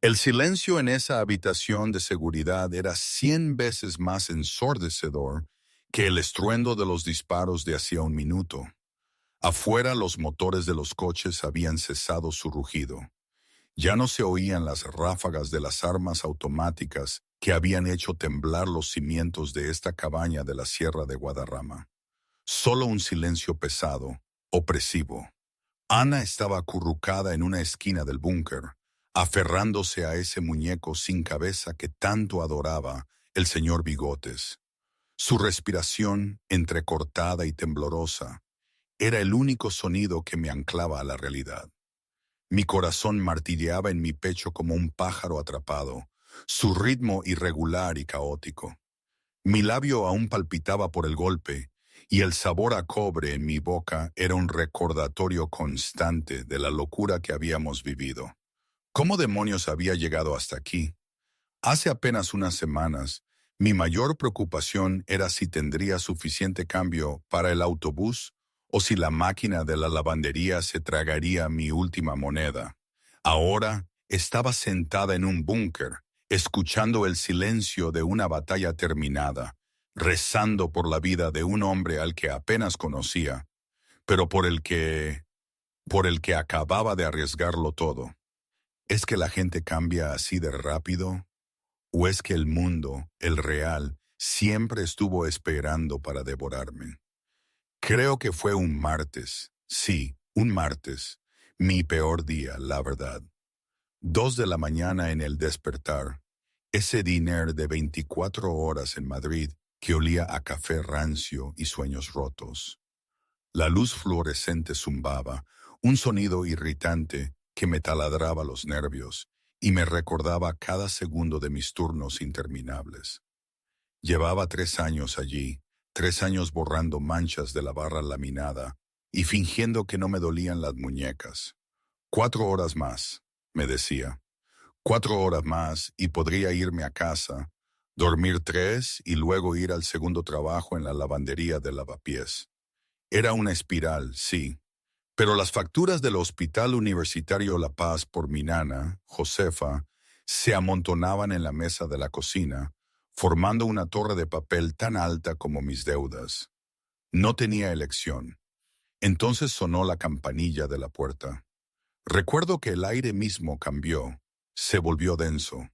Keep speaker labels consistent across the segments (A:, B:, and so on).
A: El silencio en esa habitación de seguridad era 100 veces más ensordecedor que el estruendo de los disparos de hacía un minuto. Afuera los motores de los coches habían cesado su rugido. Ya no se oían las ráfagas de las armas automáticas que habían hecho temblar los cimientos de esta cabaña de la Sierra de Guadarrama. Solo un silencio pesado, opresivo. Ana estaba acurrucada en una esquina del búnker, aferrándose a ese muñeco sin cabeza que tanto adoraba el señor Bigotes. Su respiración, entrecortada y temblorosa, era el único sonido que me anclaba a la realidad. Mi corazón martilleaba en mi pecho como un pájaro atrapado, su ritmo irregular y caótico. Mi labio aún palpitaba por el golpe, y el sabor a cobre en mi boca era un recordatorio constante de la locura que habíamos vivido. ¿Cómo demonios había llegado hasta aquí? Hace apenas unas semanas, mi mayor preocupación era si tendría suficiente cambio para el autobús o si la máquina de la lavandería se tragaría mi última moneda. Ahora estaba sentada en un búnker, escuchando el silencio de una batalla terminada, rezando por la vida de un hombre al que apenas conocía, pero por el que acababa de arriesgarlo todo. ¿Es que la gente cambia así de rápido? ¿O es que el mundo, el real, siempre estuvo esperando para devorarme? Creo que fue un martes. Sí, un martes. Mi peor día, la verdad. 2 de la mañana en el despertar. Ese diner de 24 horas en Madrid que olía a café rancio y sueños rotos. La luz fluorescente zumbaba, un sonido irritante que me taladraba los nervios y me recordaba cada segundo de mis turnos interminables. Llevaba 3 años allí, 3 años borrando manchas de la barra laminada y fingiendo que no me dolían las muñecas. 4 horas más, me decía. 4 horas más y podría irme a casa, dormir 3 y luego ir al segundo trabajo en la lavandería de Lavapiés. Era una espiral, sí, pero las facturas del Hospital Universitario La Paz por mi nana, Josefa, se amontonaban en la mesa de la cocina, formando una torre de papel tan alta como mis deudas. No tenía elección. Entonces sonó la campanilla de la puerta. Recuerdo que el aire mismo cambió, se volvió denso.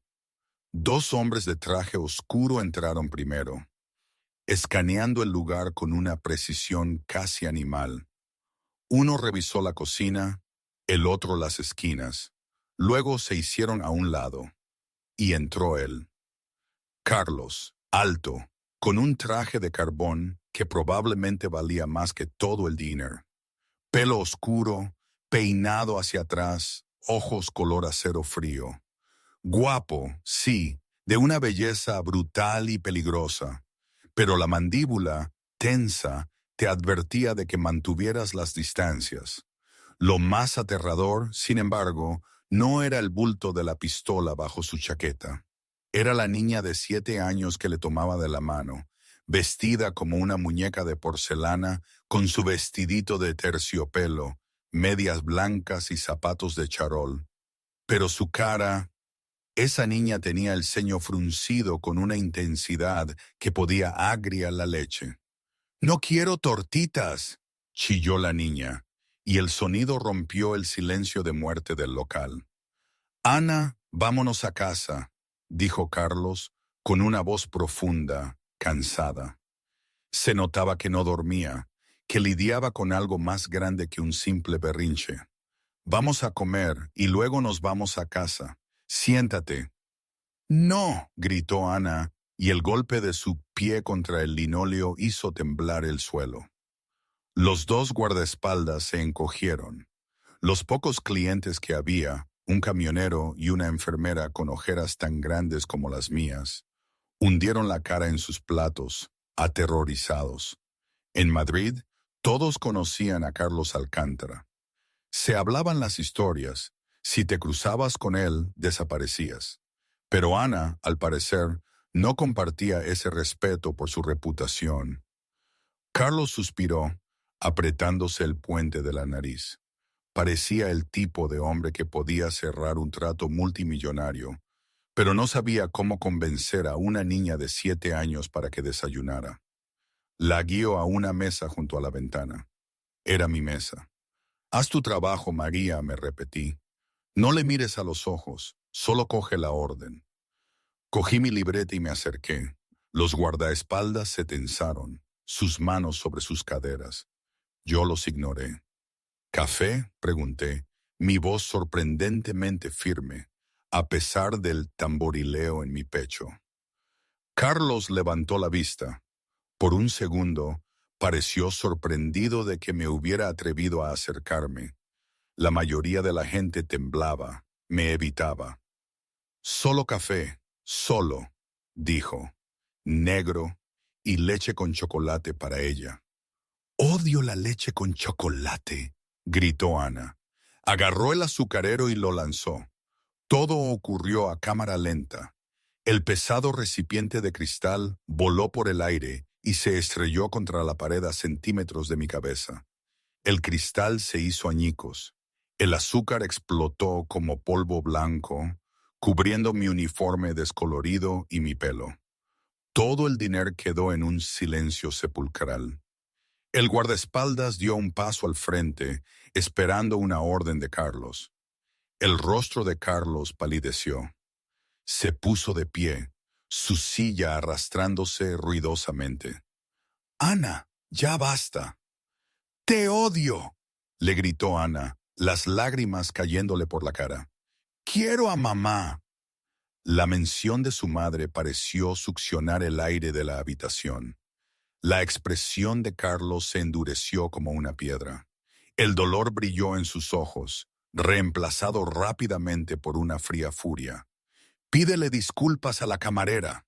A: 2 hombres de traje oscuro entraron primero, escaneando el lugar con una precisión casi animal. Uno revisó la cocina, el otro las esquinas. Luego se hicieron a un lado, y entró él. Carlos, alto, con un traje de carbón que probablemente valía más que todo el diner. Pelo oscuro, peinado hacia atrás, ojos color acero frío. Guapo, sí, de una belleza brutal y peligrosa, pero la mandíbula, tensa, te advertía de que mantuvieras las distancias. Lo más aterrador, sin embargo, no era el bulto de la pistola bajo su chaqueta. Era la niña de 7 años que le tomaba de la mano, vestida como una muñeca de porcelana, con su vestidito de terciopelo, medias blancas y zapatos de charol. Pero su cara... Esa niña tenía el ceño fruncido con una intensidad que podía agriar la leche. «No quiero tortitas», chilló la niña, y el sonido rompió el silencio de muerte del local. «Ana, vámonos a casa», dijo Carlos, con una voz profunda, cansada. Se notaba que no dormía, que lidiaba con algo más grande que un simple berrinche. «Vamos a comer y luego nos vamos a casa. Siéntate». «No», gritó Ana, y el golpe de su pie contra el linóleo hizo temblar el suelo. Los 2 guardaespaldas se encogieron. Los pocos clientes que había, un camionero y una enfermera con ojeras tan grandes como las mías, hundieron la cara en sus platos, aterrorizados. En Madrid, todos conocían a Carlos Alcántara. Se hablaban las historias. Si te cruzabas con él, desaparecías. Pero Ana, al parecer, no compartía ese respeto por su reputación. Carlos suspiró, apretándose el puente de la nariz. Parecía el tipo de hombre que podía cerrar un trato multimillonario, pero no sabía cómo convencer a una niña de 7 años para que desayunara. La guió a una mesa junto a la ventana. Era mi mesa. «Haz tu trabajo, María», me repetí. «No le mires a los ojos, solo coge la orden». Cogí mi libreta y me acerqué. Los guardaespaldas se tensaron, sus manos sobre sus caderas. Yo los ignoré. «¿Café?», pregunté, mi voz sorprendentemente firme, a pesar del tamborileo en mi pecho. Carlos levantó la vista. Por un segundo, pareció sorprendido de que me hubiera atrevido a acercarme. La mayoría de la gente temblaba, me evitaba. «Solo café, solo», dijo, negro, y leche con chocolate para ella. «Odio la leche con chocolate», gritó Ana. Agarró el azucarero y lo lanzó. Todo ocurrió a cámara lenta. El pesado recipiente de cristal voló por el aire y se estrelló contra la pared a centímetros de mi cabeza. El cristal se hizo añicos. El azúcar explotó como polvo blanco, cubriendo mi uniforme descolorido y mi pelo. Todo el dinero quedó en un silencio sepulcral. El guardaespaldas dio un paso al frente, esperando una orden de Carlos. El rostro de Carlos palideció. Se puso de pie, su silla arrastrándose ruidosamente. «Ana, ya basta». «Te odio», le gritó Ana, las lágrimas cayéndole por la cara. «Quiero a mamá». La mención de su madre pareció succionar el aire de la habitación. La expresión de Carlos se endureció como una piedra. El dolor brilló en sus ojos, reemplazado rápidamente por una fría furia. «Pídele disculpas a la camarera»,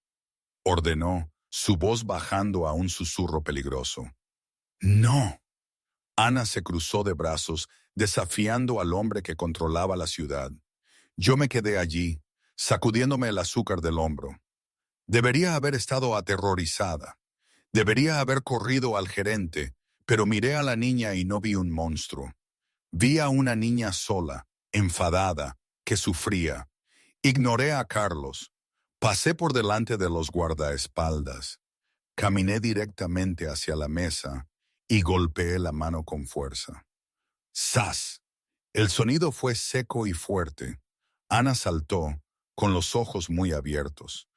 A: ordenó, su voz bajando a un susurro peligroso. «No». Ana se cruzó de brazos, desafiando al hombre que controlaba la ciudad. Yo me quedé allí, sacudiéndome el azúcar del hombro. Debería haber estado aterrorizada. Debería haber corrido al gerente, pero miré a la niña y no vi un monstruo. Vi a una niña sola, enfadada, que sufría. Ignoré a Carlos. Pasé por delante de los guardaespaldas. Caminé directamente hacia la mesa y golpeé la mano con fuerza. ¡Zas! El sonido fue seco y fuerte. Ana saltó, con los ojos muy abiertos.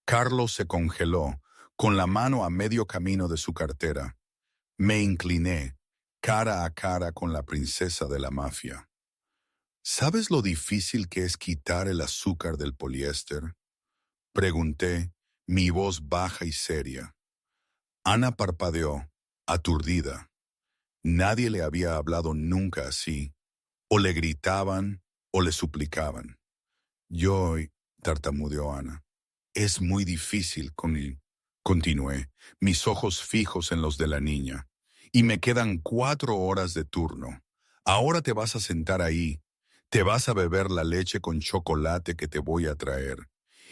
A: Carlos se congeló, con la mano a medio camino de su cartera. Me incliné, cara a cara con la princesa de la mafia. «¿Sabes lo difícil que es quitar el azúcar del poliéster?», pregunté, mi voz baja y seria. Ana parpadeó, aturdida. Nadie le había hablado nunca así. O le gritaban o le suplicaban. «Yo», tartamudeó Ana. «Es muy difícil con él», continué, mis ojos fijos en los de la niña. «Y me quedan 4 horas de turno. Ahora te vas a sentar ahí. Te vas a beber la leche con chocolate que te voy a traer.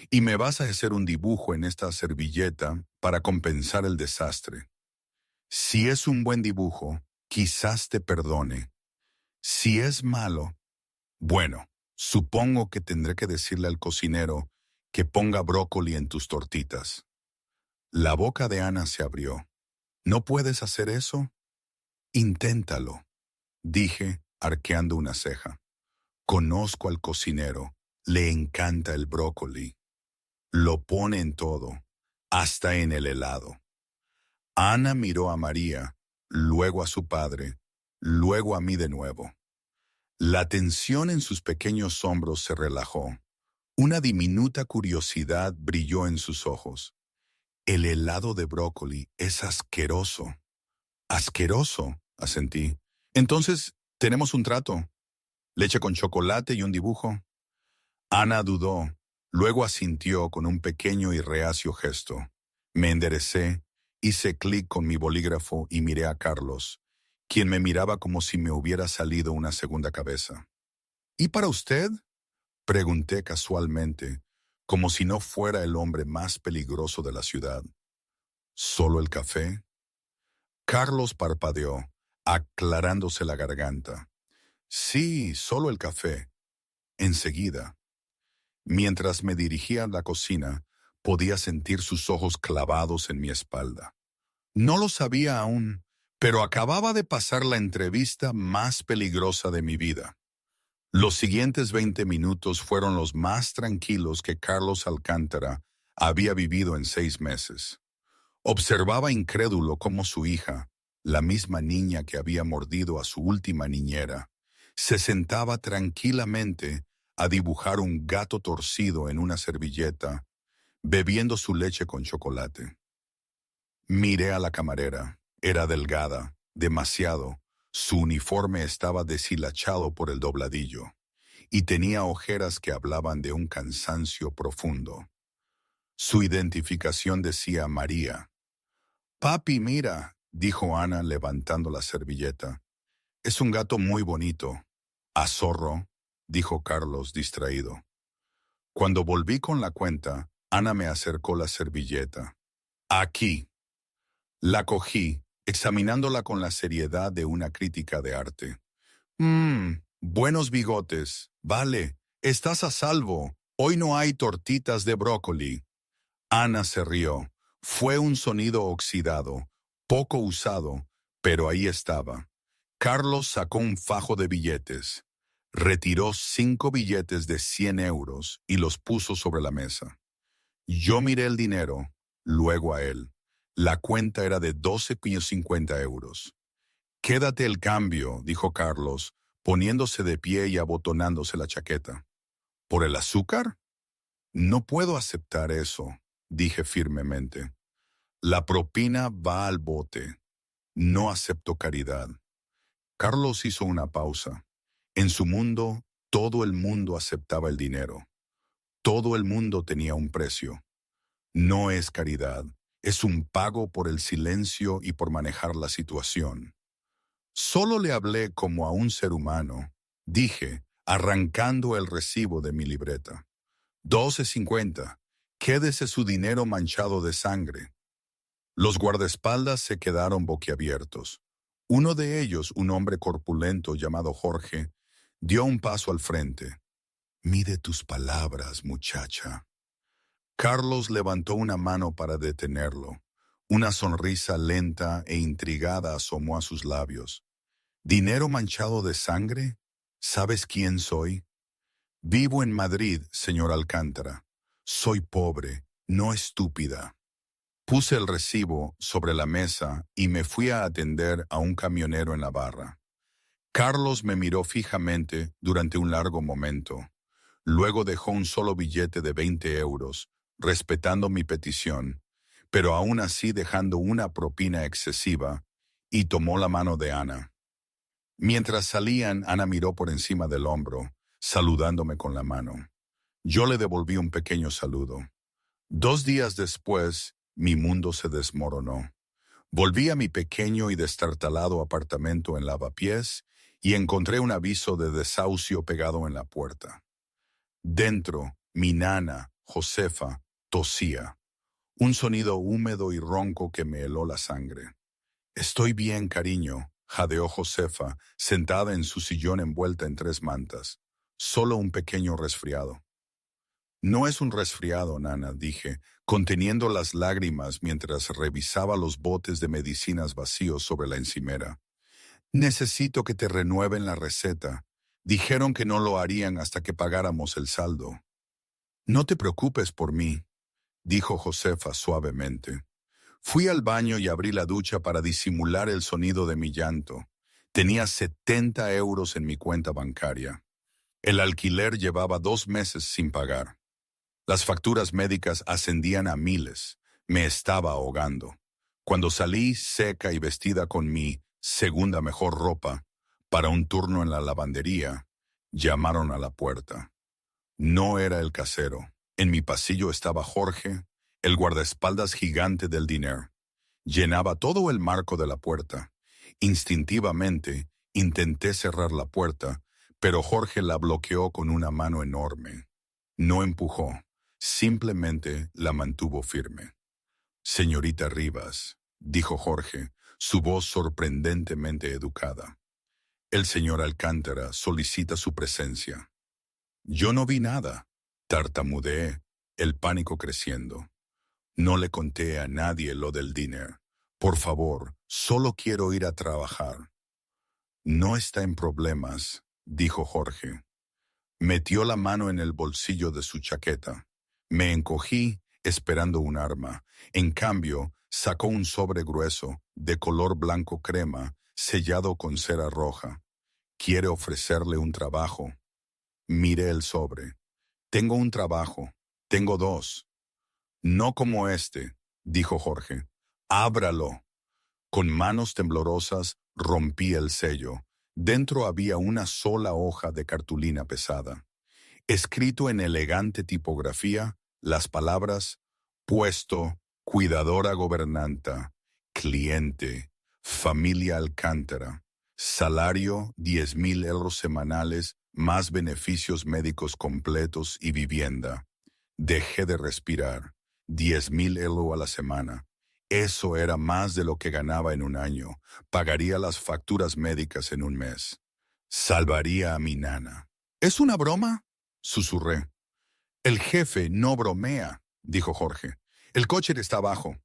A: Y me vas a hacer un dibujo en esta servilleta para compensar el desastre. Si es un buen dibujo, quizás te perdone. Si es malo, bueno, supongo que tendré que decirle al cocinero que ponga brócoli en tus tortitas». La boca de Ana se abrió. «¿No puedes hacer eso?». «Inténtalo», dije, arqueando una ceja. «Conozco al cocinero. Le encanta el brócoli. Lo pone en todo, hasta en el helado». Ana miró a María, luego a su padre, luego a mí de nuevo. La tensión en sus pequeños hombros se relajó. Una diminuta curiosidad brilló en sus ojos. «El helado de brócoli es asqueroso». «Asqueroso», asentí. «Entonces, tenemos un trato. Leche con chocolate y un dibujo». Ana dudó, luego asintió con un pequeño y reacio gesto. Me enderecé, hice clic con mi bolígrafo y miré a Carlos, quien me miraba como si me hubiera salido una segunda cabeza. «¿Y para usted?», pregunté casualmente, como si no fuera el hombre más peligroso de la ciudad. «¿Solo el café?». Carlos parpadeó, aclarándose la garganta. Sí, solo el café. Enseguida. Mientras me dirigía a la cocina, podía sentir sus ojos clavados en mi espalda. No lo sabía aún, pero acababa de pasar la entrevista más peligrosa de mi vida. Los siguientes 20 minutos fueron los más tranquilos que Carlos Alcántara había vivido en 6 meses. Observaba incrédulo cómo su hija, la misma niña que había mordido a su última niñera, se sentaba tranquilamente a dibujar un gato torcido en una servilleta, bebiendo su leche con chocolate. Miré a la camarera. Era delgada, demasiado. Su uniforme estaba deshilachado por el dobladillo, y tenía ojeras que hablaban de un cansancio profundo. Su identificación decía María. «Papi, mira», dijo Ana levantando la servilleta. «Es un gato muy bonito». «A zorro», dijo Carlos distraído. Cuando volví con la cuenta, Ana me acercó la servilleta. «Aquí». La cogí, examinándola con la seriedad de una crítica de arte. Buenos bigotes. Vale, estás a salvo. Hoy no hay tortitas de brócoli. Ana se rió. Fue un sonido oxidado, poco usado, pero ahí estaba. Carlos sacó un fajo de billetes. Retiró 5 billetes de 100 euros y los puso sobre la mesa. Yo miré el dinero, luego a él. La cuenta era de 12,50 euros. «Quédate el cambio», dijo Carlos, poniéndose de pie y abotonándose la chaqueta. «¿Por el azúcar?» «No puedo aceptar eso», dije firmemente. «La propina va al bote. No acepto caridad». Carlos hizo una pausa. En su mundo, todo el mundo aceptaba el dinero. Todo el mundo tenía un precio. No es caridad, es un pago por el silencio y por manejar la situación. Solo le hablé como a un ser humano, dije, arrancando el recibo de mi libreta. 12,50. Quédese su dinero manchado de sangre. Los guardaespaldas se quedaron boquiabiertos. Uno de ellos, un hombre corpulento llamado Jorge, dio un paso al frente. «Mide tus palabras, muchacha». Carlos levantó una mano para detenerlo. Una sonrisa lenta e intrigada asomó a sus labios. «¿Dinero manchado de sangre? ¿Sabes quién soy?» «Vivo en Madrid, señor Alcántara. Soy pobre, no estúpida». Puse el recibo sobre la mesa y me fui a atender a un camionero en la barra. Carlos me miró fijamente durante un largo momento. Luego dejó un solo billete de 20 euros, respetando mi petición, pero aún así dejando una propina excesiva, y tomó la mano de Ana. Mientras salían, Ana miró por encima del hombro, saludándome con la mano. Yo le devolví un pequeño saludo. 2 días después, mi mundo se desmoronó. Volví a mi pequeño y destartalado apartamento en Lavapiés y encontré un aviso de desahucio pegado en la puerta. Dentro, mi nana, Josefa, tosía. Un sonido húmedo y ronco que me heló la sangre. «Estoy bien, cariño», jadeó Josefa, sentada en su sillón envuelta en 3 mantas. «Solo un pequeño resfriado». «No es un resfriado, nana», dije, conteniendo las lágrimas mientras revisaba los botes de medicinas vacíos sobre la encimera. «Necesito que te renueven la receta. Dijeron que no lo harían hasta que pagáramos el saldo». «No te preocupes por mí», dijo Josefa suavemente. Fui al baño y abrí la ducha para disimular el sonido de mi llanto. Tenía 70 euros en mi cuenta bancaria. El alquiler llevaba 2 meses sin pagar. Las facturas médicas ascendían a miles. Me estaba ahogando. Cuando salí seca y vestida con mi segunda mejor ropa para un turno en la lavandería, llamaron a la puerta. No era el casero. En mi pasillo estaba Jorge, el guardaespaldas gigante del diner. Llenaba todo el marco de la puerta. Instintivamente intenté cerrar la puerta, pero Jorge la bloqueó con una mano enorme. No empujó, simplemente la mantuvo firme. «Señorita Rivas», dijo Jorge, su voz sorprendentemente educada. El señor Alcántara solicita su presencia. Yo no vi nada. Tartamudeé, el pánico creciendo. No le conté a nadie lo del dinner. Por favor, solo quiero ir a trabajar. No está en problemas, dijo Jorge. Metió la mano en el bolsillo de su chaqueta. Me encogí esperando un arma. En cambio, sacó un sobre grueso, de color blanco crema, sellado con cera roja. Quiere ofrecerle un trabajo. Miré el sobre. Tengo un trabajo. Tengo dos. No como este, dijo Jorge. Ábralo. Con manos temblorosas rompí el sello. Dentro había una sola hoja de cartulina pesada. Escrito en elegante tipografía, las palabras puesto, cuidadora gobernanta, cliente, familia Alcántara, salario 10,000 euros semanales, más beneficios médicos completos y vivienda. Dejé de respirar, 10,000 euros a la semana. Eso era más de lo que ganaba en un año. Pagaría las facturas médicas en un mes. Salvaría a mi nana. ¿Es una broma?, susurré. El jefe no bromea, dijo Jorge. El coche está abajo.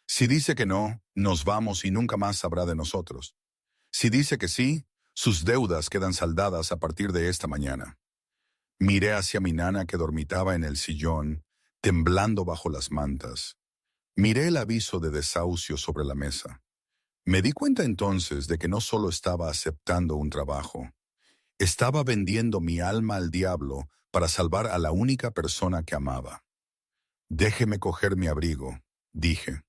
A: Si dice que no, nos vamos y nunca más sabrá de nosotros. Si dice que sí, sus deudas quedan saldadas a partir de esta mañana. Miré hacia mi nana que dormitaba en el sillón, temblando bajo las mantas. Miré el aviso de desahucio sobre la mesa. Me di cuenta entonces de que no solo estaba aceptando un trabajo, estaba vendiendo mi alma al diablo para salvar a la única persona que amaba. Déjeme coger mi abrigo, dije.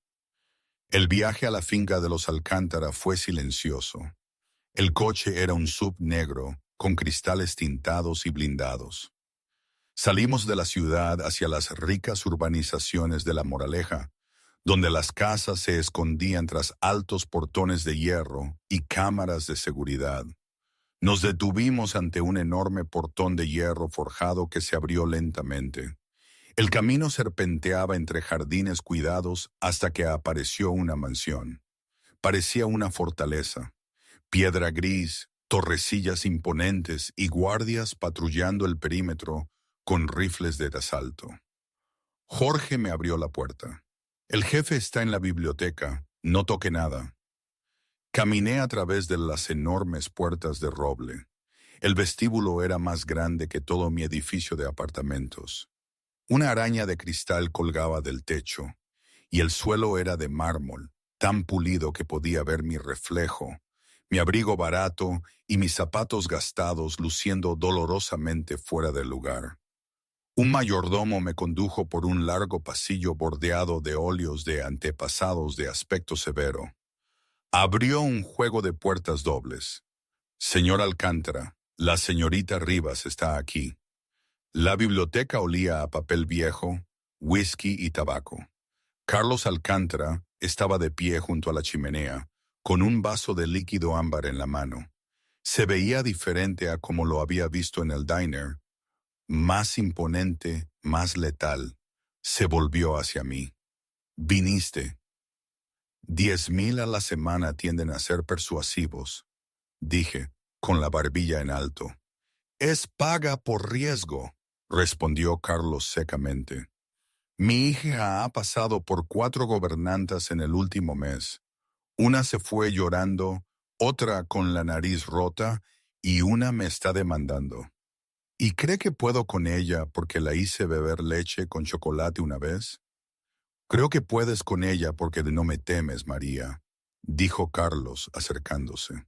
A: El viaje a la finca de los Alcántara fue silencioso. El coche era un SUV negro, con cristales tintados y blindados. Salimos de la ciudad hacia las ricas urbanizaciones de La Moraleja, donde las casas se escondían tras altos portones de hierro y cámaras de seguridad. Nos detuvimos ante un enorme portón de hierro forjado que se abrió lentamente. El camino serpenteaba entre jardines cuidados hasta que apareció una mansión. Parecía una fortaleza. Piedra gris, torrecillas imponentes y guardias patrullando el perímetro con rifles de asalto. Jorge me abrió la puerta. El jefe está en la biblioteca, no toque nada. Caminé a través de las enormes puertas de roble. El vestíbulo era más grande que todo mi edificio de apartamentos. Una araña de cristal colgaba del techo, y el suelo era de mármol, tan pulido que podía ver mi reflejo, mi abrigo barato y mis zapatos gastados luciendo dolorosamente fuera del lugar. Un mayordomo me condujo por un largo pasillo bordeado de óleos de antepasados de aspecto severo. Abrió un juego de puertas dobles. Señor Alcántara, la señorita Rivas está aquí. La biblioteca olía a papel viejo, whisky y tabaco. Carlos Alcántara estaba de pie junto a la chimenea, con un vaso de líquido ámbar en la mano. Se veía diferente a como lo había visto en el diner. Más imponente, más letal. Se volvió hacia mí. Viniste. 10,000 a la semana tienden a ser persuasivos, dije, con la barbilla en alto. Es paga por riesgo, respondió Carlos secamente. Mi hija ha pasado por 4 gobernantas en el último mes. Una se fue llorando, otra con la nariz rota y una me está demandando. ¿Y cree que puedo con ella porque la hice beber leche con chocolate una vez? Creo que puedes con ella porque no me temes, María, dijo Carlos acercándose.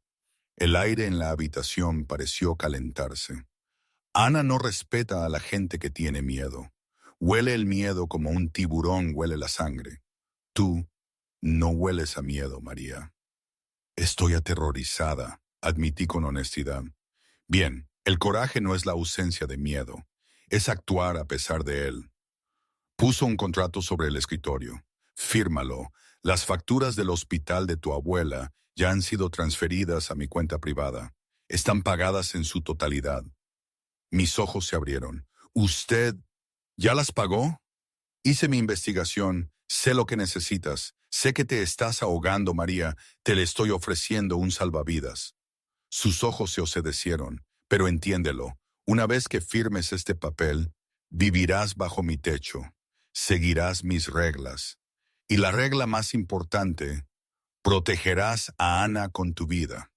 A: El aire en la habitación pareció calentarse. Ana no respeta a la gente que tiene miedo. Huele el miedo como un tiburón huele la sangre. Tú no hueles a miedo, María. Estoy aterrorizada, admití con honestidad. Bien, el coraje no es la ausencia de miedo, es actuar a pesar de él. Puso un contrato sobre el escritorio. Fírmalo. Las facturas del hospital de tu abuela ya han sido transferidas a mi cuenta privada. Están pagadas en su totalidad. Mis ojos se abrieron. ¿Usted ya las pagó? Hice mi investigación. Sé lo que necesitas. Sé que te estás ahogando, María. Te le estoy ofreciendo un salvavidas. Sus ojos se oscedecieron. Pero entiéndelo, una vez que firmes este papel, vivirás bajo mi techo, seguirás mis reglas. Y la regla más importante, protegerás a Ana con tu vida.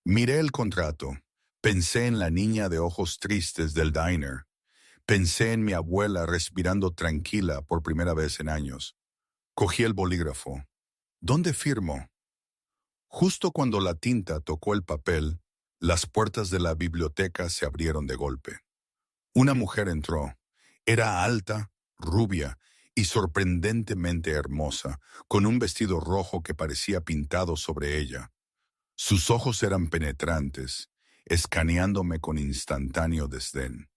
A: Miré el contrato. Pensé en la niña de ojos tristes del diner. Pensé en mi abuela respirando tranquila por primera vez en años. Cogí el bolígrafo. ¿Dónde firmo? Justo cuando la tinta tocó el papel, las puertas de la biblioteca se abrieron de golpe. Una mujer entró. Era alta, rubia y sorprendentemente hermosa, con un vestido rojo que parecía pintado sobre ella. Sus ojos eran penetrantes, escaneándome con instantáneo desdén.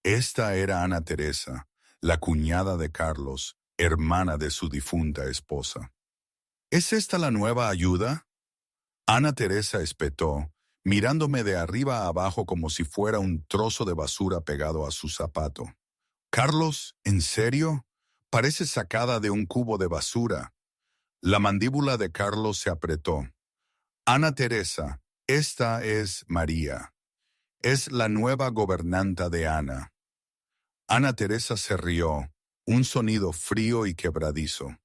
A: Esta era Ana Teresa, la cuñada de Carlos, hermana de su difunta esposa. ¿Es esta la nueva ayuda? Ana Teresa espetó, mirándome de arriba a abajo como si fuera un trozo de basura pegado a su zapato. Carlos, ¿en serio? Parece sacada de un cubo de basura. La mandíbula de Carlos se apretó. Ana Teresa, esta es María. Es la nueva gobernanta de Ana. Ana Teresa se rió, un sonido frío y quebradizo.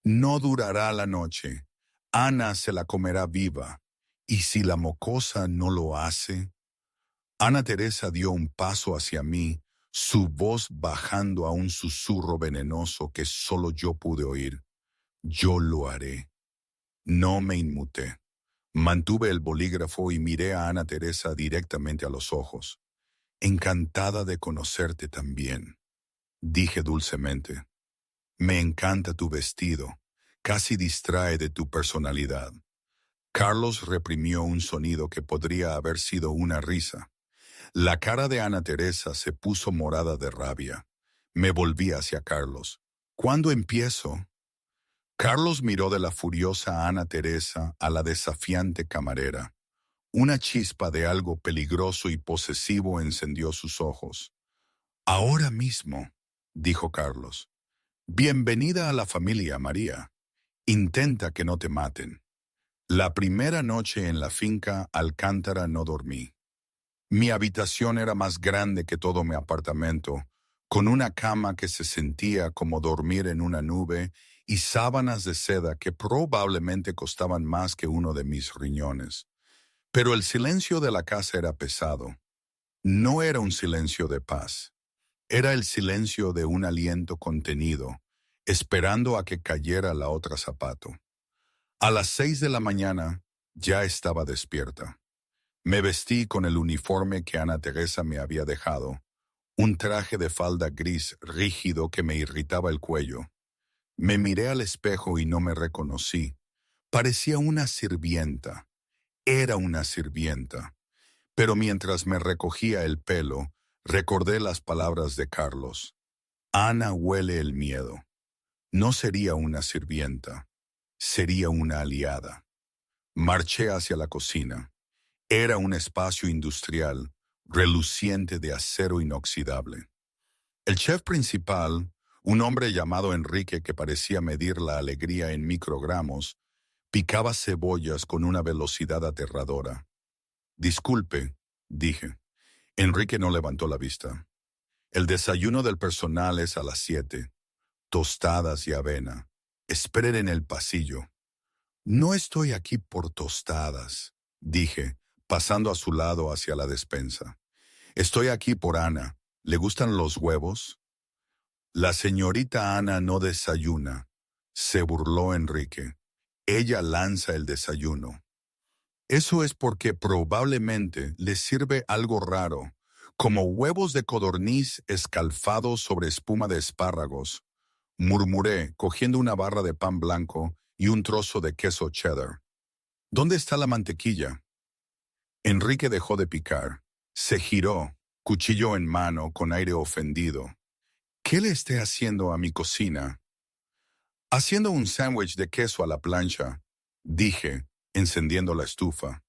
A: No durará la noche. Ana se la comerá viva. ¿Y si la mocosa no lo hace? Ana Teresa dio un paso hacia mí, su voz bajando a un susurro venenoso que solo yo pude oír. Yo lo haré. No me inmuté. Mantuve el bolígrafo y miré a Ana Teresa directamente a los ojos. Encantada de conocerte también, dije dulcemente. Me encanta tu vestido, casi distrae de tu personalidad. Carlos reprimió un sonido que podría haber sido una risa. La cara de Ana Teresa se puso morada de rabia. Me volví hacia Carlos. ¿Cuándo empiezo? Carlos miró de la furiosa Ana Teresa a la desafiante camarera. Una chispa de algo peligroso y posesivo encendió sus ojos. Ahora mismo, dijo Carlos. Bienvenida a la familia, María. Intenta que no te maten. La primera noche en la finca Alcántara no dormí. Mi habitación era más grande que todo mi apartamento, con una cama que se sentía como dormir en una nube y sábanas de seda que probablemente costaban más que uno de mis riñones. Pero el silencio de la casa era pesado. No era un silencio de paz. Era el silencio de un aliento contenido, esperando a que cayera la otra zapato. A las 6 de la mañana ya estaba despierta. Me vestí con el uniforme que Ana Teresa me había dejado, un traje de falda gris rígido que me irritaba el cuello. Me miré al espejo y no me reconocí. Parecía una sirvienta. Era una sirvienta. Pero mientras me recogía el pelo, recordé las palabras de Carlos. Ana huele el miedo. No sería una sirvienta. Sería una aliada. Marché hacia la cocina. Era un espacio industrial, reluciente de acero inoxidable. El chef principal, un hombre llamado Enrique que parecía medir la alegría en microgramos, picaba cebollas con una velocidad aterradora. Disculpe, dije. Enrique no levantó la vista. El desayuno del personal es a las 7. Tostadas y avena. Esperen en el pasillo. No estoy aquí por tostadas, dije, pasando a su lado hacia la despensa. Estoy aquí por Ana. ¿Le gustan los huevos? La señorita Ana no desayuna, se burló Enrique. Ella lanza el desayuno. Eso es porque probablemente le sirve algo raro, como huevos de codorniz escalfados sobre espuma de espárragos. Murmuré, cogiendo una barra de pan blanco y un trozo de queso cheddar. ¿Dónde está la mantequilla? Enrique dejó de picar. Se giró, cuchillo en mano, con aire ofendido. ¿Qué le esté haciendo a mi cocina? Haciendo un sándwich de queso a la plancha, dije, encendiendo la estufa.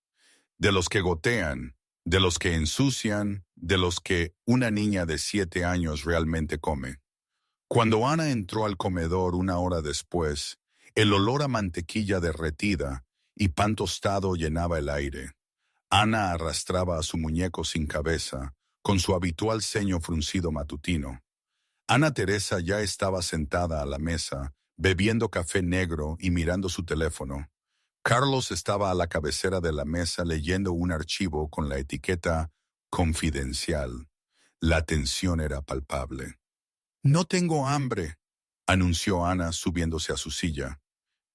A: De los que gotean, de los que ensucian, de los que una niña de 7 años realmente come. Cuando Ana entró al comedor una hora después, el olor a mantequilla derretida y pan tostado llenaba el aire. Ana arrastraba a su muñeco sin cabeza, con su habitual ceño fruncido matutino. Ana Teresa ya estaba sentada a la mesa, bebiendo café negro y mirando su teléfono. Carlos estaba a la cabecera de la mesa leyendo un archivo con la etiqueta «Confidencial». La tensión era palpable. «No tengo hambre», anunció Ana subiéndose a su silla.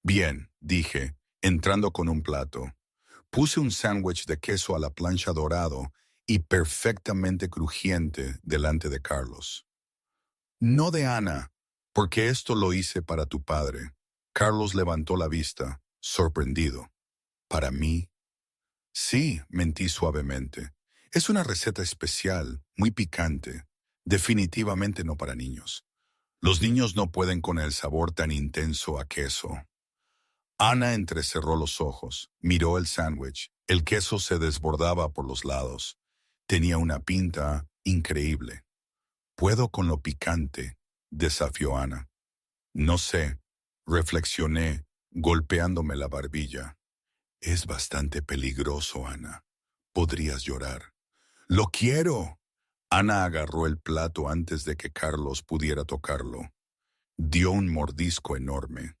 A: «Bien», dije, entrando con un plato. Puse un sándwich de queso a la plancha dorado y perfectamente crujiente delante de Carlos. «No de Ana, porque esto lo hice para tu padre». Carlos levantó la vista, sorprendido. ¿Para mí? Sí, mentí suavemente. Es una receta especial, muy picante. Definitivamente no para niños. Los niños no pueden con el sabor tan intenso a queso. Ana entrecerró los ojos, miró el sándwich. El queso se desbordaba por los lados. Tenía una pinta increíble. «¿Puedo con lo picante?», desafió Ana. «No sé», reflexioné, golpeándome la barbilla. «Es bastante peligroso, Ana. Podrías llorar». «¡Lo quiero!». Ana agarró el plato antes de que Carlos pudiera tocarlo. Dio un mordisco enorme.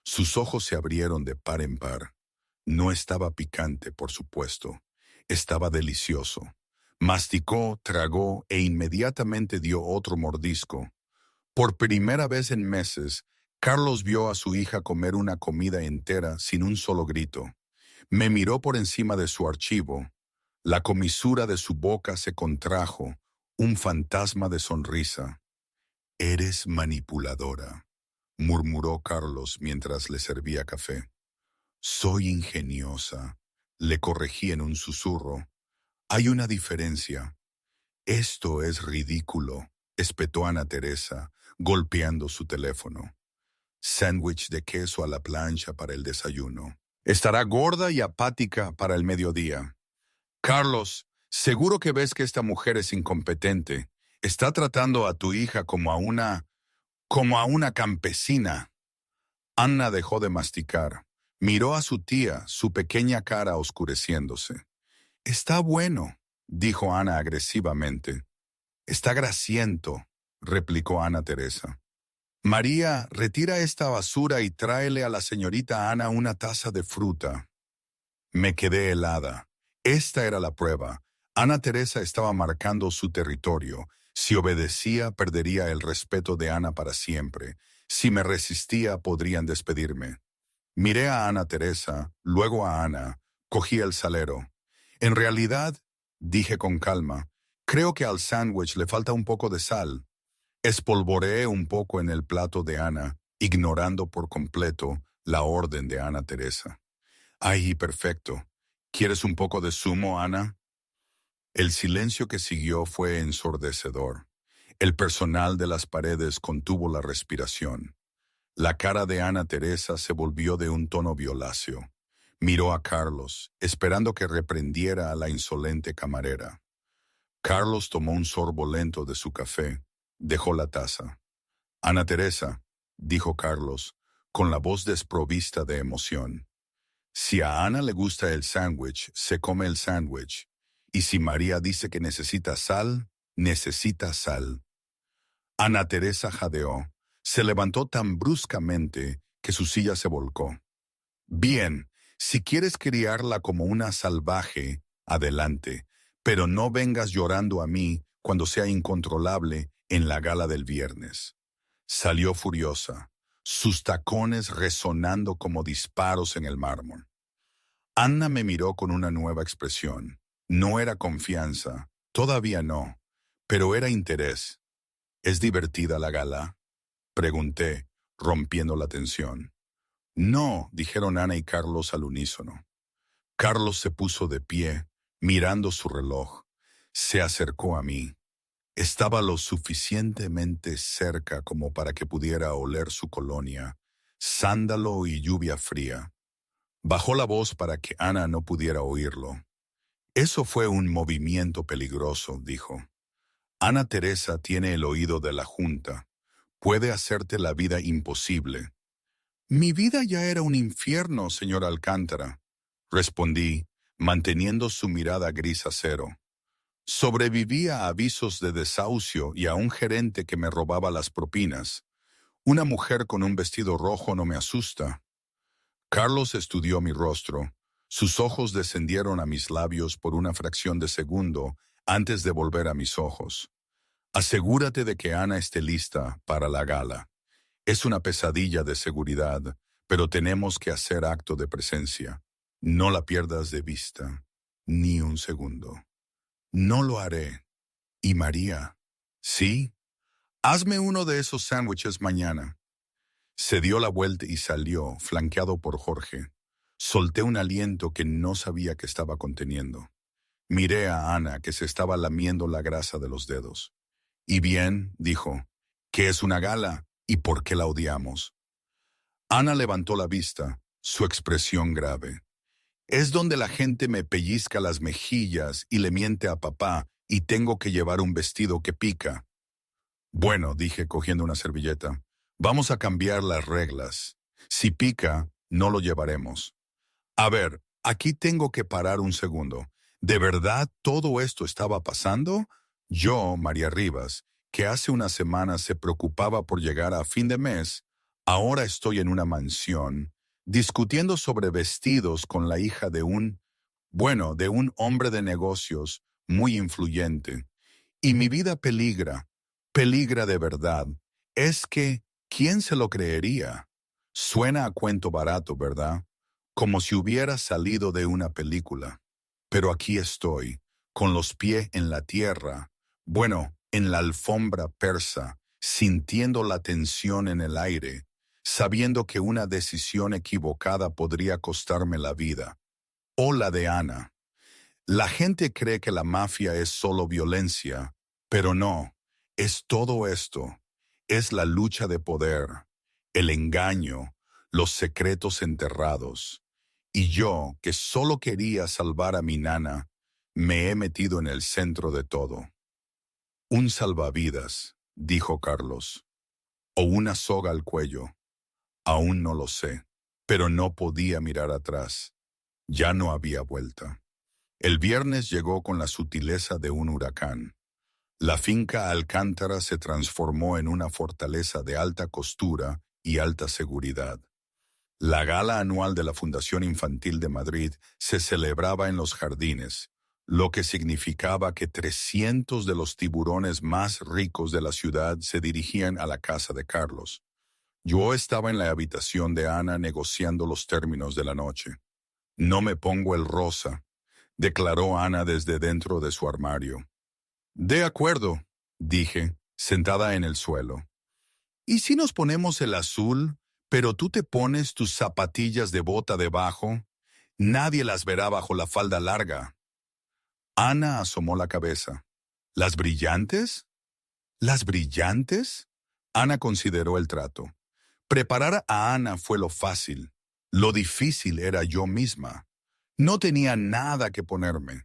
A: Sus ojos se abrieron de par en par. No estaba picante, por supuesto. Estaba delicioso. Masticó, tragó e inmediatamente dio otro mordisco. Por primera vez en meses, Carlos vio a su hija comer una comida entera sin un solo grito. Me miró por encima de su archivo. La comisura de su boca se contrajo, un fantasma de sonrisa. «Eres manipuladora», murmuró Carlos mientras le servía café. «Soy ingeniosa», le corregí en un susurro. «Hay una diferencia». «Esto es ridículo», espetó Ana Teresa, golpeando su teléfono. «Sándwich de queso a la plancha para el desayuno. Estará gorda y apática para el mediodía». «Carlos, seguro que ves que esta mujer es incompetente. Está tratando a tu hija como a una campesina». Ana dejó de masticar. Miró a su tía, su pequeña cara oscureciéndose. «Está bueno», dijo Ana agresivamente. «Está grasiento», replicó Ana Teresa. «María, retira esta basura y tráele a la señorita Ana una taza de fruta». Me quedé helada. Esta era la prueba. Ana Teresa estaba marcando su territorio. Si obedecía, perdería el respeto de Ana para siempre. Si me resistía, podrían despedirme. Miré a Ana Teresa, luego a Ana. Cogí el salero. «En realidad», dije con calma, «creo que al sándwich le falta un poco de sal». Espolvoreé un poco en el plato de Ana, ignorando por completo la orden de Ana Teresa. «Ay, perfecto. ¿Quieres un poco de zumo, Ana?». El silencio que siguió fue ensordecedor. El personal de las paredes contuvo la respiración. La cara de Ana Teresa se volvió de un tono violáceo. Miró a Carlos, esperando que reprendiera a la insolente camarera. Carlos tomó un sorbo lento de su café. Dejó la taza. «Ana Teresa», dijo Carlos, con la voz desprovista de emoción. «Si a Ana le gusta el sándwich, se come el sándwich. Y si María dice que necesita sal, necesita sal». Ana Teresa jadeó. Se levantó tan bruscamente que su silla se volcó. «Bien, si quieres criarla como una salvaje, adelante, pero no vengas llorando a mí cuando sea incontrolable en la gala del viernes». Salió furiosa, sus tacones resonando como disparos en el mármol. Ana me miró con una nueva expresión. No era confianza, todavía no, pero era interés. «¿Es divertida la gala?», pregunté, rompiendo la tensión. «No», dijeron Ana y Carlos al unísono. Carlos se puso de pie, mirando su reloj. Se acercó a mí. Estaba lo suficientemente cerca como para que pudiera oler su colonia, sándalo y lluvia fría. Bajó la voz para que Ana no pudiera oírlo. «Eso fue un movimiento peligroso», dijo. «Ana Teresa tiene el oído de la Junta. Puede hacerte la vida imposible». «Mi vida ya era un infierno, señor Alcántara», respondí, manteniendo su mirada gris acero. Sobrevivía a avisos de desahucio y a un gerente que me robaba las propinas. Una mujer con un vestido rojo no me asusta. Carlos estudió mi rostro. Sus ojos descendieron a mis labios por una fracción de segundo antes de volver a mis ojos. Asegúrate de que Ana esté lista para la gala. Es una pesadilla de seguridad, pero tenemos que hacer acto de presencia. No la pierdas de vista, ni un segundo. No lo haré. ¿Y María? Sí. Hazme uno de esos sándwiches mañana. Se dio la vuelta y salió, flanqueado por Jorge. Solté un aliento que no sabía que estaba conteniendo. Miré a Ana, que se estaba lamiendo la grasa de los dedos. Y bien, dijo, ¿qué es una gala y por qué la odiamos? Ana levantó la vista, su expresión grave. Es donde la gente me pellizca las mejillas y le miente a papá y tengo que llevar un vestido que pica. Bueno, dije cogiendo una servilleta, vamos a cambiar las reglas. Si pica, no lo llevaremos. A ver, aquí tengo que parar un segundo. ¿De verdad todo esto estaba pasando? Yo, María Rivas, que hace unas semanas se preocupaba por llegar a fin de mes, ahora estoy en una mansión, discutiendo sobre vestidos con la hija de de un hombre de negocios muy influyente. Y mi vida peligra de verdad. Es que, ¿quién se lo creería? Suena a cuento barato, ¿verdad? Como si hubiera salido de una película. Pero aquí estoy, con los pies en la tierra, en la alfombra persa, sintiendo la tensión en el aire, sabiendo que una decisión equivocada podría costarme la vida. O la de Ana. La gente cree que la mafia es solo violencia, pero no, es todo esto. Es la lucha de poder, el engaño, los secretos enterrados. Y yo, que solo quería salvar a mi nana, me he metido en el centro de todo. Un salvavidas, dijo Carlos, o una soga al cuello. Aún no lo sé, pero no podía mirar atrás. Ya no había vuelta. El viernes llegó con la sutileza de un huracán. La finca Alcántara se transformó en una fortaleza de alta costura y alta seguridad. La gala anual de la Fundación Infantil de Madrid se celebraba en los jardines, lo que significaba que 300 de los tiburones más ricos de la ciudad se dirigían a la casa de Carlos. Yo estaba en la habitación de Ana negociando los términos de la noche. No me pongo el rosa, declaró Ana desde dentro de su armario. De acuerdo, dije, sentada en el suelo. ¿Y si nos ponemos el azul, pero tú te pones tus zapatillas de bota debajo? Nadie las verá bajo la falda larga. Ana asomó la cabeza. ¿Las brillantes? ¿Las brillantes? Ana consideró el trato. Preparar a Ana fue lo fácil. Lo difícil era yo misma. No tenía nada que ponerme.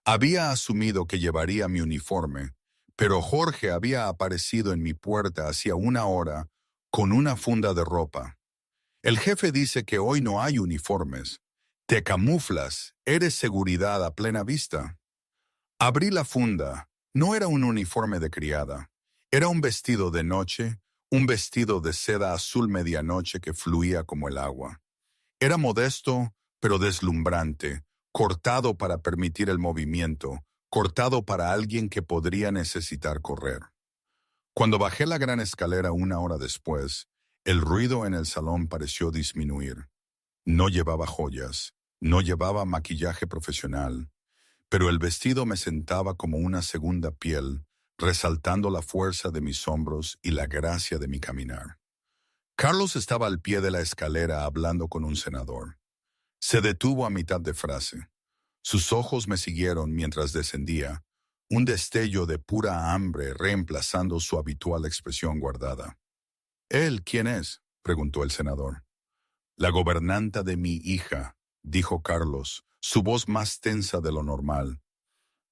A: Había asumido que llevaría mi uniforme, pero Jorge había aparecido en mi puerta hacía una hora con una funda de ropa. El jefe dice que hoy no hay uniformes. Te camuflas, eres seguridad a plena vista. Abrí la funda. No era un uniforme de criada. Era un vestido de noche, un vestido de seda azul medianoche que fluía como el agua. Era modesto, pero deslumbrante, cortado para permitir el movimiento, cortado para alguien que podría necesitar correr. Cuando bajé la gran escalera una hora después, el ruido en el salón pareció disminuir. No llevaba joyas, no llevaba maquillaje profesional, pero el vestido me sentaba como una segunda piel, resaltando la fuerza de mis hombros y la gracia de mi caminar. Carlos estaba al pie de la escalera hablando con un senador. Se detuvo a mitad de frase. Sus ojos me siguieron mientras descendía, un destello de pura hambre reemplazando su habitual expresión guardada. ¿Él quién es?, preguntó el senador. La gobernanta de mi hija, dijo Carlos, su voz más tensa de lo normal.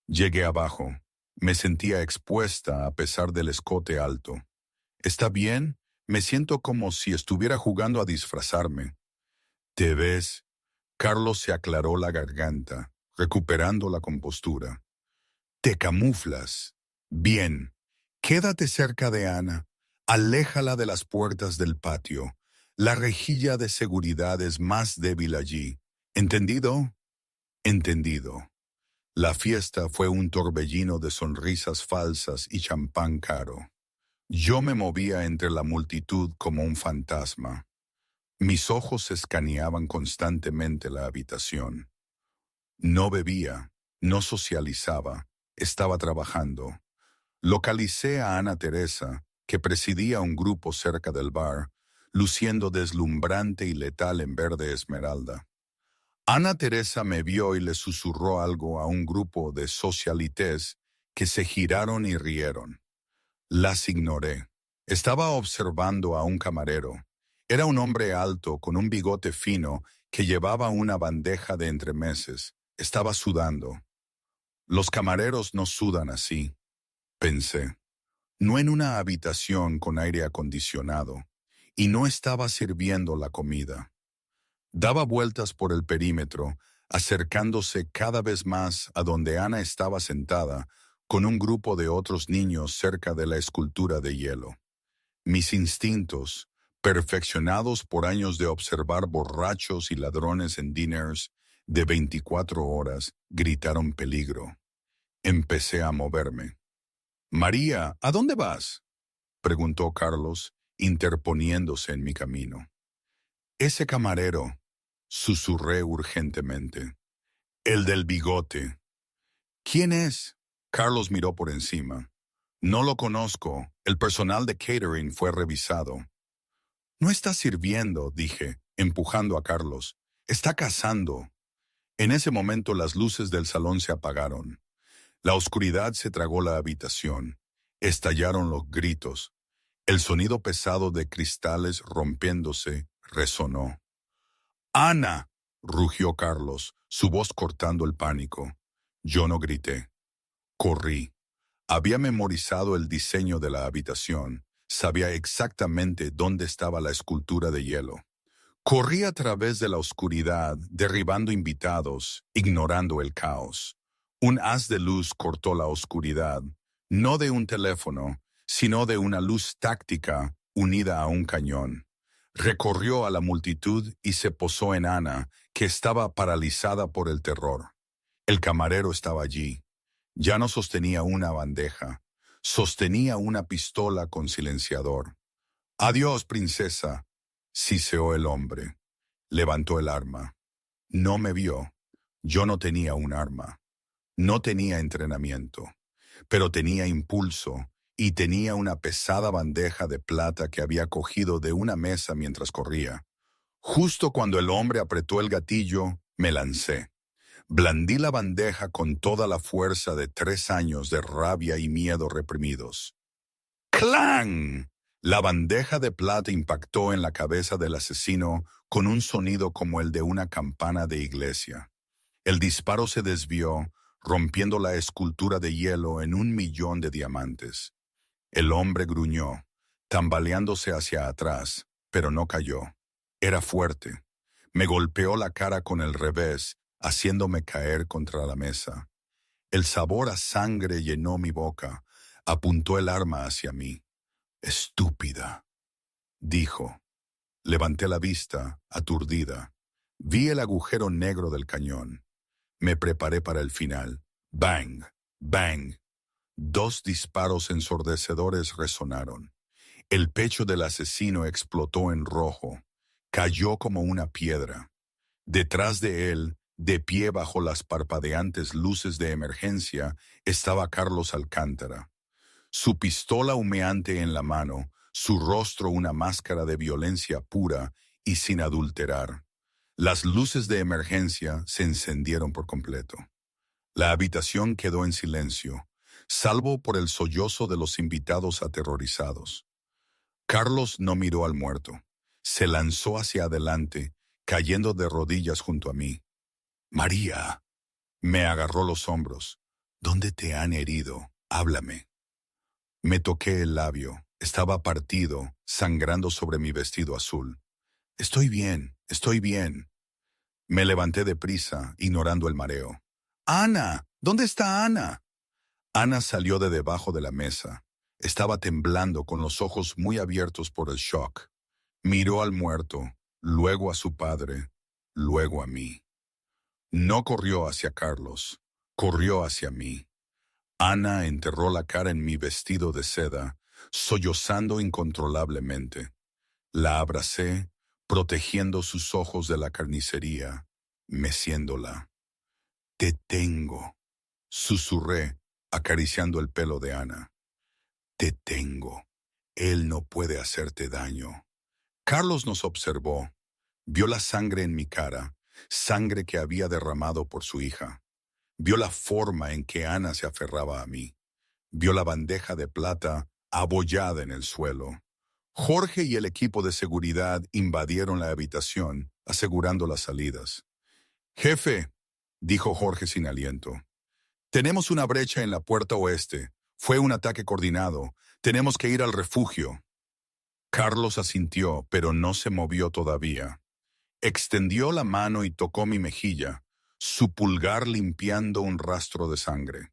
A: Llegué abajo. Me sentía expuesta a pesar del escote alto. ¿Está bien? Me siento como si estuviera jugando a disfrazarme. ¿Te ves? Carlos se aclaró la garganta. recuperando la compostura. Te camuflas. Bien. Quédate cerca de Ana. Aléjala de las puertas del patio. La rejilla de seguridad es más débil allí. ¿Entendido? Entendido. La fiesta fue un torbellino de sonrisas falsas y champán caro. Yo me movía entre la multitud como un fantasma. Mis ojos escaneaban constantemente la habitación. No bebía, no socializaba, estaba trabajando. Localicé a Ana Teresa, que presidía un grupo cerca del bar, luciendo deslumbrante y letal en verde esmeralda. Ana Teresa me vio y le susurró algo a un grupo de socialites que se giraron y rieron. Las ignoré. Estaba observando a un camarero. Era un hombre alto con un bigote fino que llevaba una bandeja de entremeses. Estaba sudando. Los camareros no sudan así, pensé. No en una habitación con aire acondicionado. Y no estaba sirviendo la comida. Daba vueltas por el perímetro, acercándose cada vez más a donde Ana estaba sentada, con un grupo de otros niños cerca de la escultura de hielo. Mis instintos, perfeccionados por años de observar borrachos y ladrones en diners de 24 horas, gritaron peligro. Empecé a moverme. «María, ¿a dónde vas?», preguntó Carlos, interponiéndose en mi camino. «Ese camarero», susurré urgentemente. «El del bigote». «¿Quién es?». Carlos miró por encima. «No lo conozco. El personal de catering fue revisado». «No está sirviendo», dije, empujando a Carlos. «Está cazando». En ese momento las luces del salón se apagaron. La oscuridad se tragó la habitación. Estallaron los gritos. El sonido pesado de cristales rompiéndose resonó. «¡Ana!», rugió Carlos, su voz cortando el pánico. Yo no grité. Corrí. Había memorizado el diseño de la habitación. Sabía exactamente dónde estaba la escultura de hielo. Corrí a través de la oscuridad, derribando invitados, ignorando el caos. Un haz de luz cortó la oscuridad, no de un teléfono, sino de una luz táctica unida a un cañón. Recorrió a la multitud y se posó en Ana, que estaba paralizada por el terror. El camarero estaba allí. Ya no sostenía una bandeja, sostenía una pistola con silenciador. «Adiós, princesa», siseó el hombre. Levantó el arma. No me vio. Yo no tenía un arma. No tenía entrenamiento, pero tenía impulso y tenía una pesada bandeja de plata que había cogido de una mesa mientras corría. Justo cuando el hombre apretó el gatillo, me lancé. Blandí la bandeja con toda la fuerza de 3 años de rabia y miedo reprimidos. ¡Clang! La bandeja de plata impactó en la cabeza del asesino con un sonido como el de una campana de iglesia. El disparo se desvió, rompiendo la escultura de hielo en 1.000.000 de diamantes. El hombre gruñó, tambaleándose hacia atrás, pero no cayó. Era fuerte. Me golpeó la cara con el revés, haciéndome caer contra la mesa. El sabor a sangre llenó mi boca. Apuntó el arma hacia mí. «Estúpida», dijo. Levanté la vista, aturdida. Vi el agujero negro del cañón. Me preparé para el final. Bang, bang. 2 disparos ensordecedores resonaron. El pecho del asesino explotó en rojo. Cayó como una piedra. Detrás de él, de pie bajo las parpadeantes luces de emergencia, estaba Carlos Alcántara. Su pistola humeante en la mano, su rostro una máscara de violencia pura y sin adulterar. Las luces de emergencia se encendieron por completo. La habitación quedó en silencio, salvo por el sollozo de los invitados aterrorizados. Carlos no miró al muerto. Se lanzó hacia adelante, cayendo de rodillas junto a mí. «María», me agarró los hombros. «¿Dónde te han herido? Háblame». Me toqué el labio. Estaba partido, sangrando sobre mi vestido azul. Estoy bien. Me levanté deprisa, ignorando el mareo. ¡Ana! ¿Dónde está Ana? Ana salió de debajo de la mesa. Estaba temblando con los ojos muy abiertos por el shock. Miró al muerto, luego a su padre, luego a mí. No corrió hacia Carlos, corrió hacia mí. Ana enterró la cara en mi vestido de seda, sollozando incontrolablemente. La abracé, protegiendo sus ojos de la carnicería, meciéndola. Te tengo, susurré, acariciando el pelo de Ana. Te tengo. Él no puede hacerte daño. Carlos nos observó. Vio la sangre en mi cara, sangre que había derramado por su hija. Vio la forma en que Ana se aferraba a mí. Vio la bandeja de plata abollada en el suelo. Jorge y el equipo de seguridad invadieron la habitación, asegurando las salidas. «Jefe», dijo Jorge sin aliento, «tenemos una brecha en la puerta oeste. Fue un ataque coordinado. Tenemos que ir al refugio». Carlos asintió, pero no se movió todavía. Extendió la mano y tocó mi mejilla, su pulgar limpiando un rastro de sangre.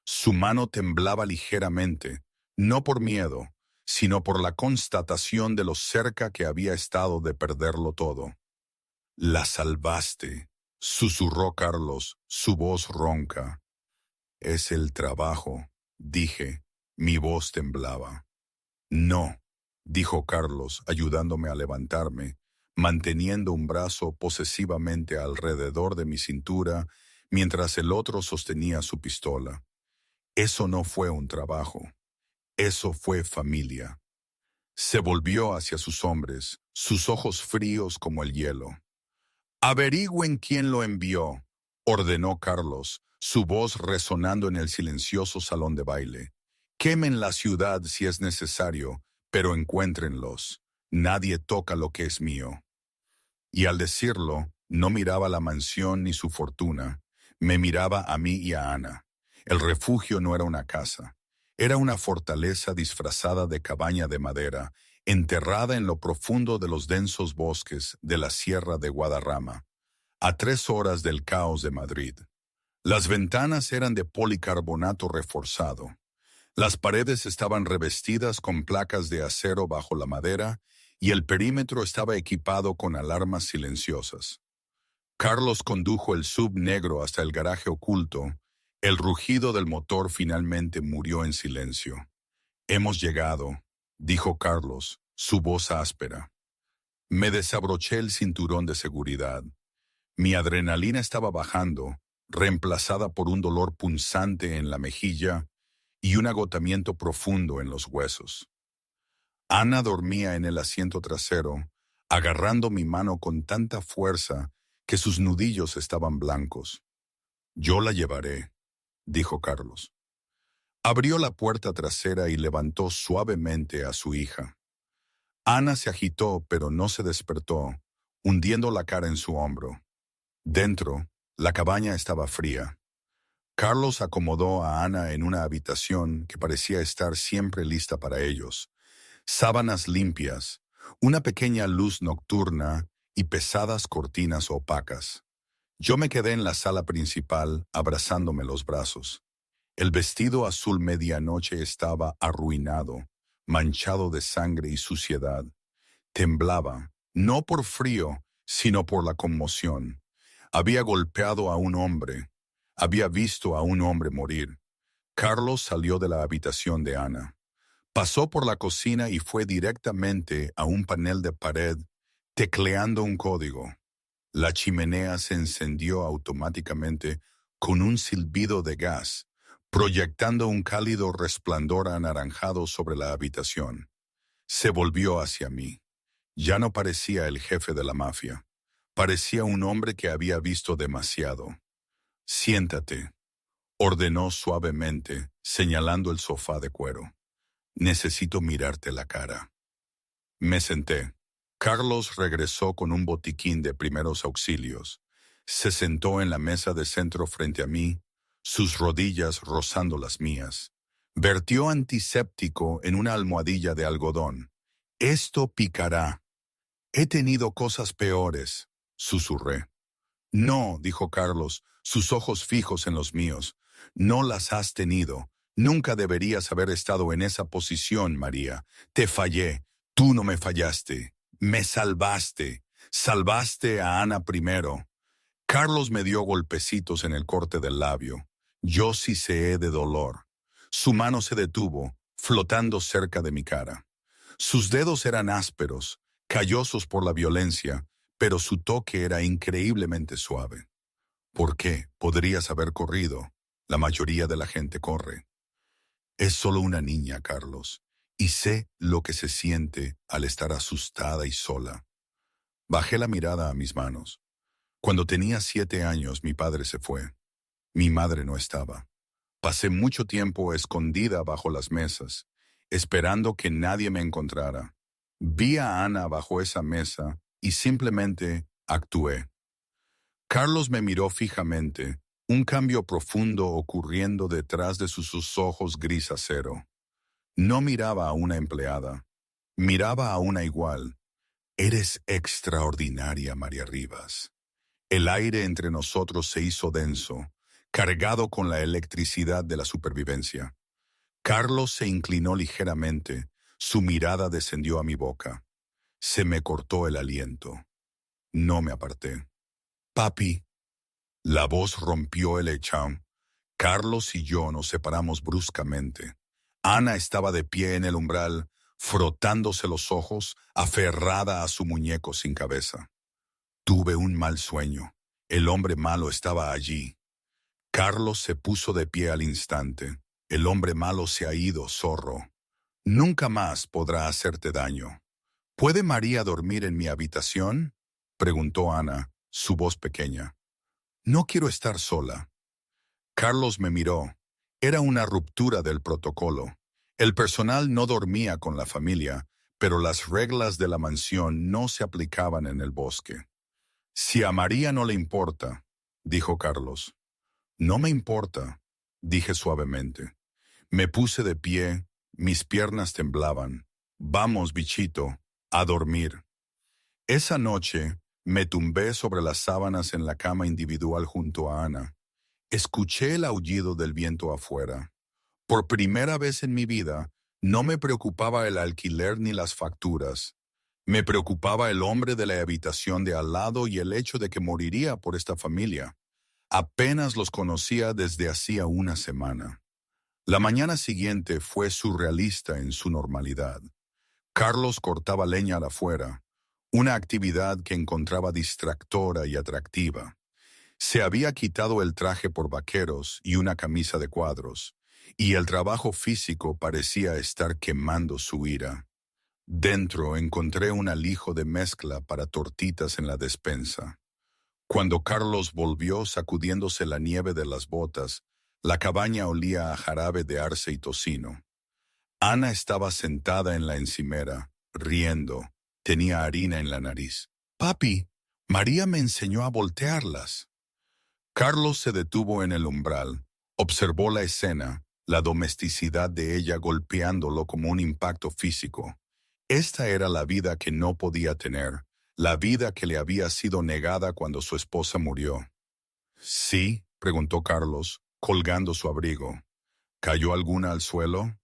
A: Su mano temblaba ligeramente, no por miedo, sino por la constatación de lo cerca que había estado de perderlo todo. «La salvaste», susurró Carlos, su voz ronca. «Es el trabajo», dije, mi voz temblaba. «No», dijo Carlos, ayudándome a levantarme, manteniendo un brazo posesivamente alrededor de mi cintura, mientras el otro sostenía su pistola. «Eso no fue un trabajo. Eso fue familia». Se volvió hacia sus hombres, sus ojos fríos como el hielo. «Averigüen quién lo envió», ordenó Carlos, su voz resonando en el silencioso salón de baile. «Quemen la ciudad si es necesario, pero encuéntrenlos. Nadie toca lo que es mío». Y al decirlo, no miraba la mansión ni su fortuna, me miraba a mí y a Ana. El refugio no era una casa, era una fortaleza disfrazada de cabaña de madera, enterrada en lo profundo de los densos bosques de la Sierra de Guadarrama, a 3 horas del caos de Madrid. Las ventanas eran de policarbonato reforzado. Las paredes estaban revestidas con placas de acero bajo la madera y el perímetro estaba equipado con alarmas silenciosas. Carlos condujo el sub negro hasta el garaje oculto. El rugido del motor finalmente murió en silencio. «Hemos llegado», dijo Carlos, su voz áspera. Me desabroché el cinturón de seguridad. Mi adrenalina estaba bajando, reemplazada por un dolor punzante en la mejilla y un agotamiento profundo en los huesos. Ana dormía en el asiento trasero, agarrando mi mano con tanta fuerza que sus nudillos estaban blancos. «Yo la llevaré», dijo Carlos. Abrió la puerta trasera y levantó suavemente a su hija. Ana se agitó, pero no se despertó, hundiendo la cara en su hombro. Dentro, la cabaña estaba fría. Carlos acomodó a Ana en una habitación que parecía estar siempre lista para ellos. Sábanas limpias, una pequeña luz nocturna y pesadas cortinas opacas. Yo me quedé en la sala principal, abrazándome los brazos. El vestido azul medianoche estaba arruinado, manchado de sangre y suciedad. Temblaba, no por frío, sino por la conmoción. Había golpeado a un hombre. Había visto a un hombre morir. Carlos salió de la habitación de Ana. Pasó por la cocina y fue directamente a un panel de pared, tecleando un código. La chimenea se encendió automáticamente con un silbido de gas, proyectando un cálido resplandor anaranjado sobre la habitación. Se volvió hacia mí. Ya no parecía el jefe de la mafia. Parecía un hombre que había visto demasiado. «Siéntate», ordenó suavemente, señalando el sofá de cuero. «Necesito mirarte la cara». Me senté. Carlos regresó con un botiquín de primeros auxilios. Se sentó en la mesa de centro frente a mí, sus rodillas rozando las mías. Vertió antiséptico en una almohadilla de algodón. «Esto picará». «He tenido cosas peores», susurré. «No», dijo Carlos, sus ojos fijos en los míos. No las has tenido. Nunca deberías haber estado en esa posición, María. Te fallé. Tú no me fallaste. Me salvaste. Salvaste a Ana primero. Carlos me dio golpecitos en el corte del labio. Yo siseé de dolor. Su mano se detuvo, flotando cerca de mi cara. Sus dedos eran ásperos, callosos por la violencia, pero su toque era increíblemente suave. ¿Por qué? Podrías haber corrido. La mayoría de la gente corre. Es solo una niña, Carlos, y sé lo que se siente al estar asustada y sola. Bajé la mirada a mis manos. Cuando tenía 7 años, mi padre se fue. Mi madre no estaba. Pasé mucho tiempo escondida bajo las mesas, esperando que nadie me encontrara. Vi a Ana bajo esa mesa y simplemente actué. Carlos me miró fijamente, un cambio profundo ocurriendo detrás de sus ojos gris acero. No miraba a una empleada, miraba a una igual. Eres extraordinaria, María Rivas. El aire entre nosotros se hizo denso, cargado con la electricidad de la supervivencia. Carlos se inclinó ligeramente, su mirada descendió a mi boca. Se me cortó el aliento. No me aparté. Papi. La voz rompió el echam. Carlos y yo nos separamos bruscamente. Ana estaba de pie en el umbral, frotándose los ojos, aferrada a su muñeco sin cabeza. Tuve un mal sueño. El hombre malo estaba allí. Carlos se puso de pie al instante. El hombre malo se ha ido, zorro. Nunca más podrá hacerte daño. ¿Puede María dormir en mi habitación? Preguntó Ana, su voz pequeña. No quiero estar sola. Carlos me miró. Era una ruptura del protocolo. El personal no dormía con la familia, pero las reglas de la mansión no se aplicaban en el bosque. Si a María no le importa, dijo Carlos. No me importa, dije suavemente. Me puse de pie, mis piernas temblaban. Vamos, bichito, a dormir. Esa noche me tumbé sobre las sábanas en la cama individual junto a Ana. Escuché el aullido del viento afuera. Por primera vez en mi vida, no me preocupaba el alquiler ni las facturas. Me preocupaba el hombre de la habitación de al lado y el hecho de que moriría por esta familia. Apenas los conocía desde hacía una semana. La mañana siguiente fue surrealista en su normalidad. Carlos cortaba leña afuera, una actividad que encontraba distractora y atractiva. Se había quitado el traje por vaqueros y una camisa de cuadros, y el trabajo físico parecía estar quemando su ira. Dentro encontré un alijo de mezcla para tortitas en la despensa. Cuando Carlos volvió sacudiéndose la nieve de las botas, la cabaña olía a jarabe de arce y tocino. Ana estaba sentada en la encimera, riendo. Tenía harina en la nariz. Papi, María me enseñó a voltearlas. Carlos se detuvo en el umbral, observó la escena, la domesticidad de ella golpeándolo como un impacto físico. Esta era la vida que no podía tener, la vida que le había sido negada cuando su esposa murió. ¿Sí? Preguntó Carlos, colgando su abrigo. ¿Cayó alguna al suelo?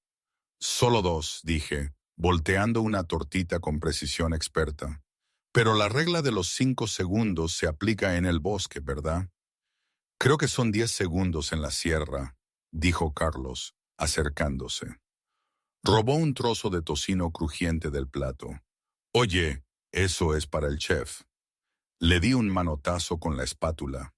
A: Solo 2, dije, volteando una tortita con precisión experta. Pero la regla de los 5 segundos se aplica en el bosque, ¿verdad? Creo que son 10 segundos en la sierra, dijo Carlos, acercándose. Robó un trozo de tocino crujiente del plato. Oye, eso es para el chef. Le di un manotazo con la espátula.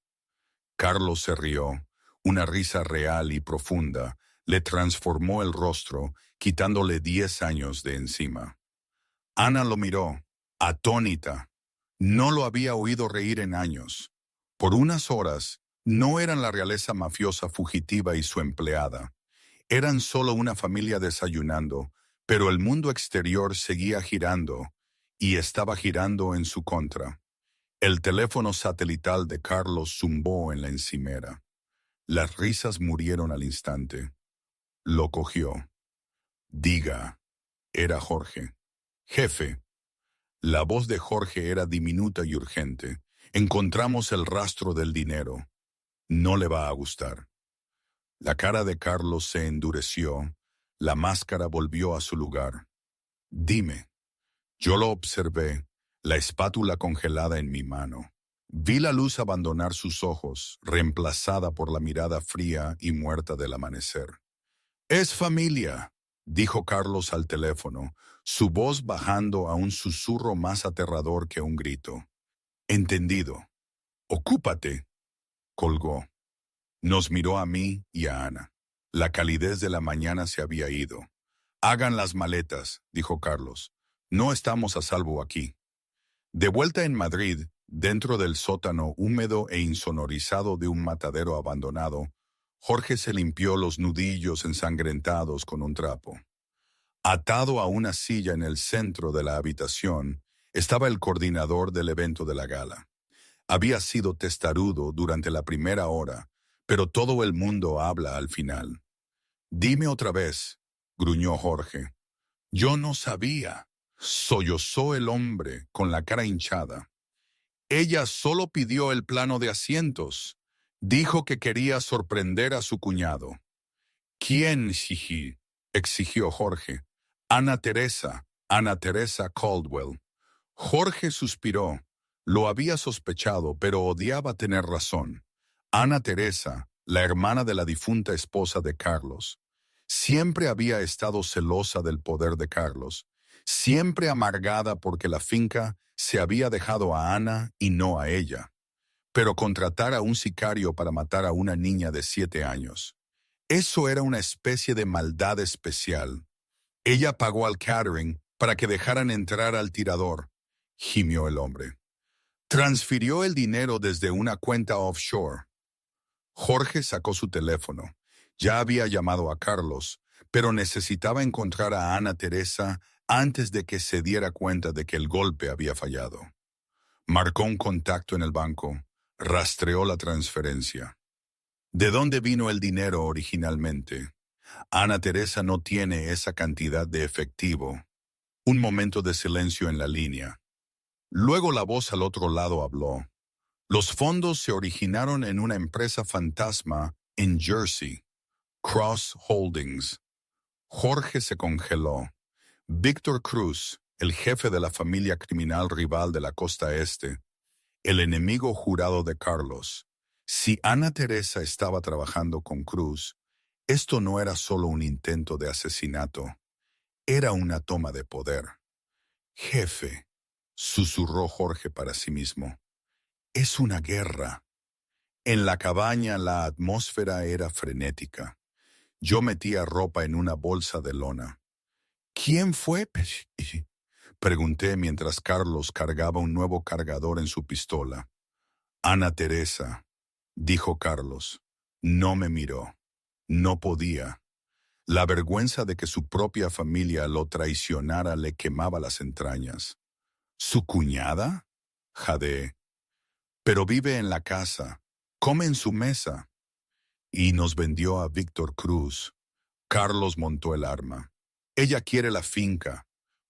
A: Carlos se rió. Una risa real y profunda le transformó el rostro, quitándole 10 años de encima. Ana lo miró, atónita. No lo había oído reír en años. Por unas horas, no eran la realeza mafiosa fugitiva y su empleada. Eran solo una familia desayunando, pero el mundo exterior seguía girando, y estaba girando en su contra. El teléfono satelital de Carlos zumbó en la encimera. Las risas murieron al instante. Lo cogió. Diga, era Jorge. Jefe. La voz de Jorge era diminuta y urgente. Encontramos el rastro del dinero. No le va a gustar. La cara de Carlos se endureció, la máscara volvió a su lugar. Dime. Yo lo observé, la espátula congelada en mi mano. Vi la luz abandonar sus ojos, reemplazada por la mirada fría y muerta del amanecer. Es familia, dijo Carlos al teléfono, su voz bajando a un susurro más aterrador que un grito. Entendido. Ocúpate. Colgó. Nos miró a mí y a Ana. La calidez de la mañana se había ido. Hagan las maletas, dijo Carlos. No estamos a salvo aquí. De vuelta en Madrid, dentro del sótano húmedo e insonorizado de un matadero abandonado, Jorge se limpió los nudillos ensangrentados con un trapo. Atado a una silla en el centro de la habitación, estaba el coordinador del evento de la gala. Había sido testarudo durante la primera hora, pero todo el mundo habla al final. Dime otra vez, gruñó Jorge. Yo no sabía. Sollozó el hombre con la cara hinchada. Ella solo pidió el plano de asientos. Dijo que quería sorprender a su cuñado. ¿Quién, Shiji? Exigió Jorge. Ana Teresa Caldwell. Jorge suspiró. Lo había sospechado, pero odiaba tener razón. Ana Teresa, la hermana de la difunta esposa de Carlos. Siempre había estado celosa del poder de Carlos, siempre amargada porque la finca se había dejado a Ana y no a ella. Pero contratar a un sicario para matar a una niña de 7 años. Eso era una especie de maldad especial. Ella pagó al catering para que dejaran entrar al tirador, gimió el hombre. Transfirió el dinero desde una cuenta offshore. Jorge sacó su teléfono. Ya había llamado a Carlos, pero necesitaba encontrar a Ana Teresa antes de que se diera cuenta de que el golpe había fallado. Marcó un contacto en el banco, rastreó la transferencia. ¿De dónde vino el dinero originalmente? Ana Teresa no tiene esa cantidad de efectivo. Un momento de silencio en la línea. Luego la voz al otro lado habló. Los fondos se originaron en una empresa fantasma en Jersey, Cross Holdings. Jorge se congeló. Víctor Cruz, el jefe de la familia criminal rival de la costa este, el enemigo jurado de Carlos. Si Ana Teresa estaba trabajando con Cruz, esto no era solo un intento de asesinato, era una toma de poder. Jefe, susurró Jorge para sí mismo, es una guerra. En la cabaña la atmósfera era frenética. Yo metía ropa en una bolsa de lona. ¿Quién fue? Pregunté mientras Carlos cargaba un nuevo cargador en su pistola. Ana Teresa, dijo Carlos. No me miró. No podía. La vergüenza de que su propia familia lo traicionara le quemaba las entrañas. ¿Su cuñada? Jadeé. Pero vive en la casa, come en su mesa. Y nos vendió a Víctor Cruz. Carlos montó el arma. Ella quiere la finca.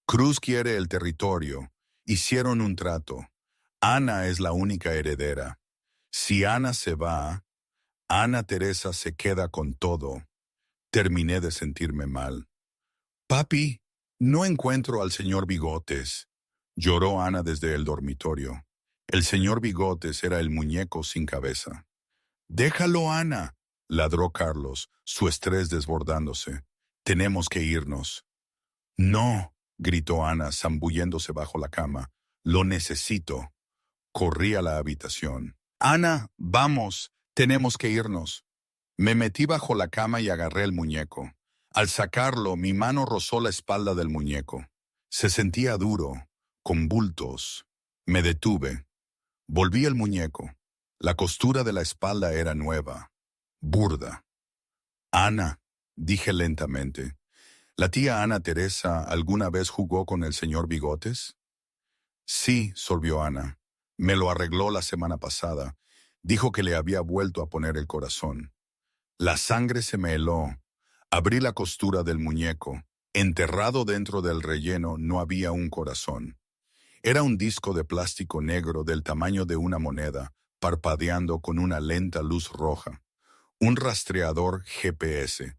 A: Cruz quiere el territorio. Hicieron un trato. Ana es la única heredera. Si Ana se va, Ana Teresa se queda con todo. Terminé de sentirme mal. Papi, no encuentro al señor Bigotes. Lloró Ana desde el dormitorio. El señor Bigotes era el muñeco sin cabeza. Déjalo, Ana, ladró Carlos, su estrés desbordándose. Tenemos que irnos. No, gritó Ana, zambulléndose bajo la cama. Lo necesito. Corrí a la habitación. Ana, vamos, tenemos que irnos. Me metí bajo la cama y agarré el muñeco. Al sacarlo, mi mano rozó la espalda del muñeco. Se sentía duro, con bultos. Me detuve. Volví el muñeco. La costura de la espalda era nueva, burda. Ana, dije lentamente, ¿la tía Ana Teresa alguna vez jugó con el señor Bigotes? Sí, sorbió Ana. Me lo arregló la semana pasada. Dijo que le había vuelto a poner el corazón. La sangre se me heló. Abrí la costura del muñeco. Enterrado dentro del relleno no había un corazón. Era un disco de plástico negro del tamaño de una moneda, parpadeando con una lenta luz roja. Un rastreador GPS.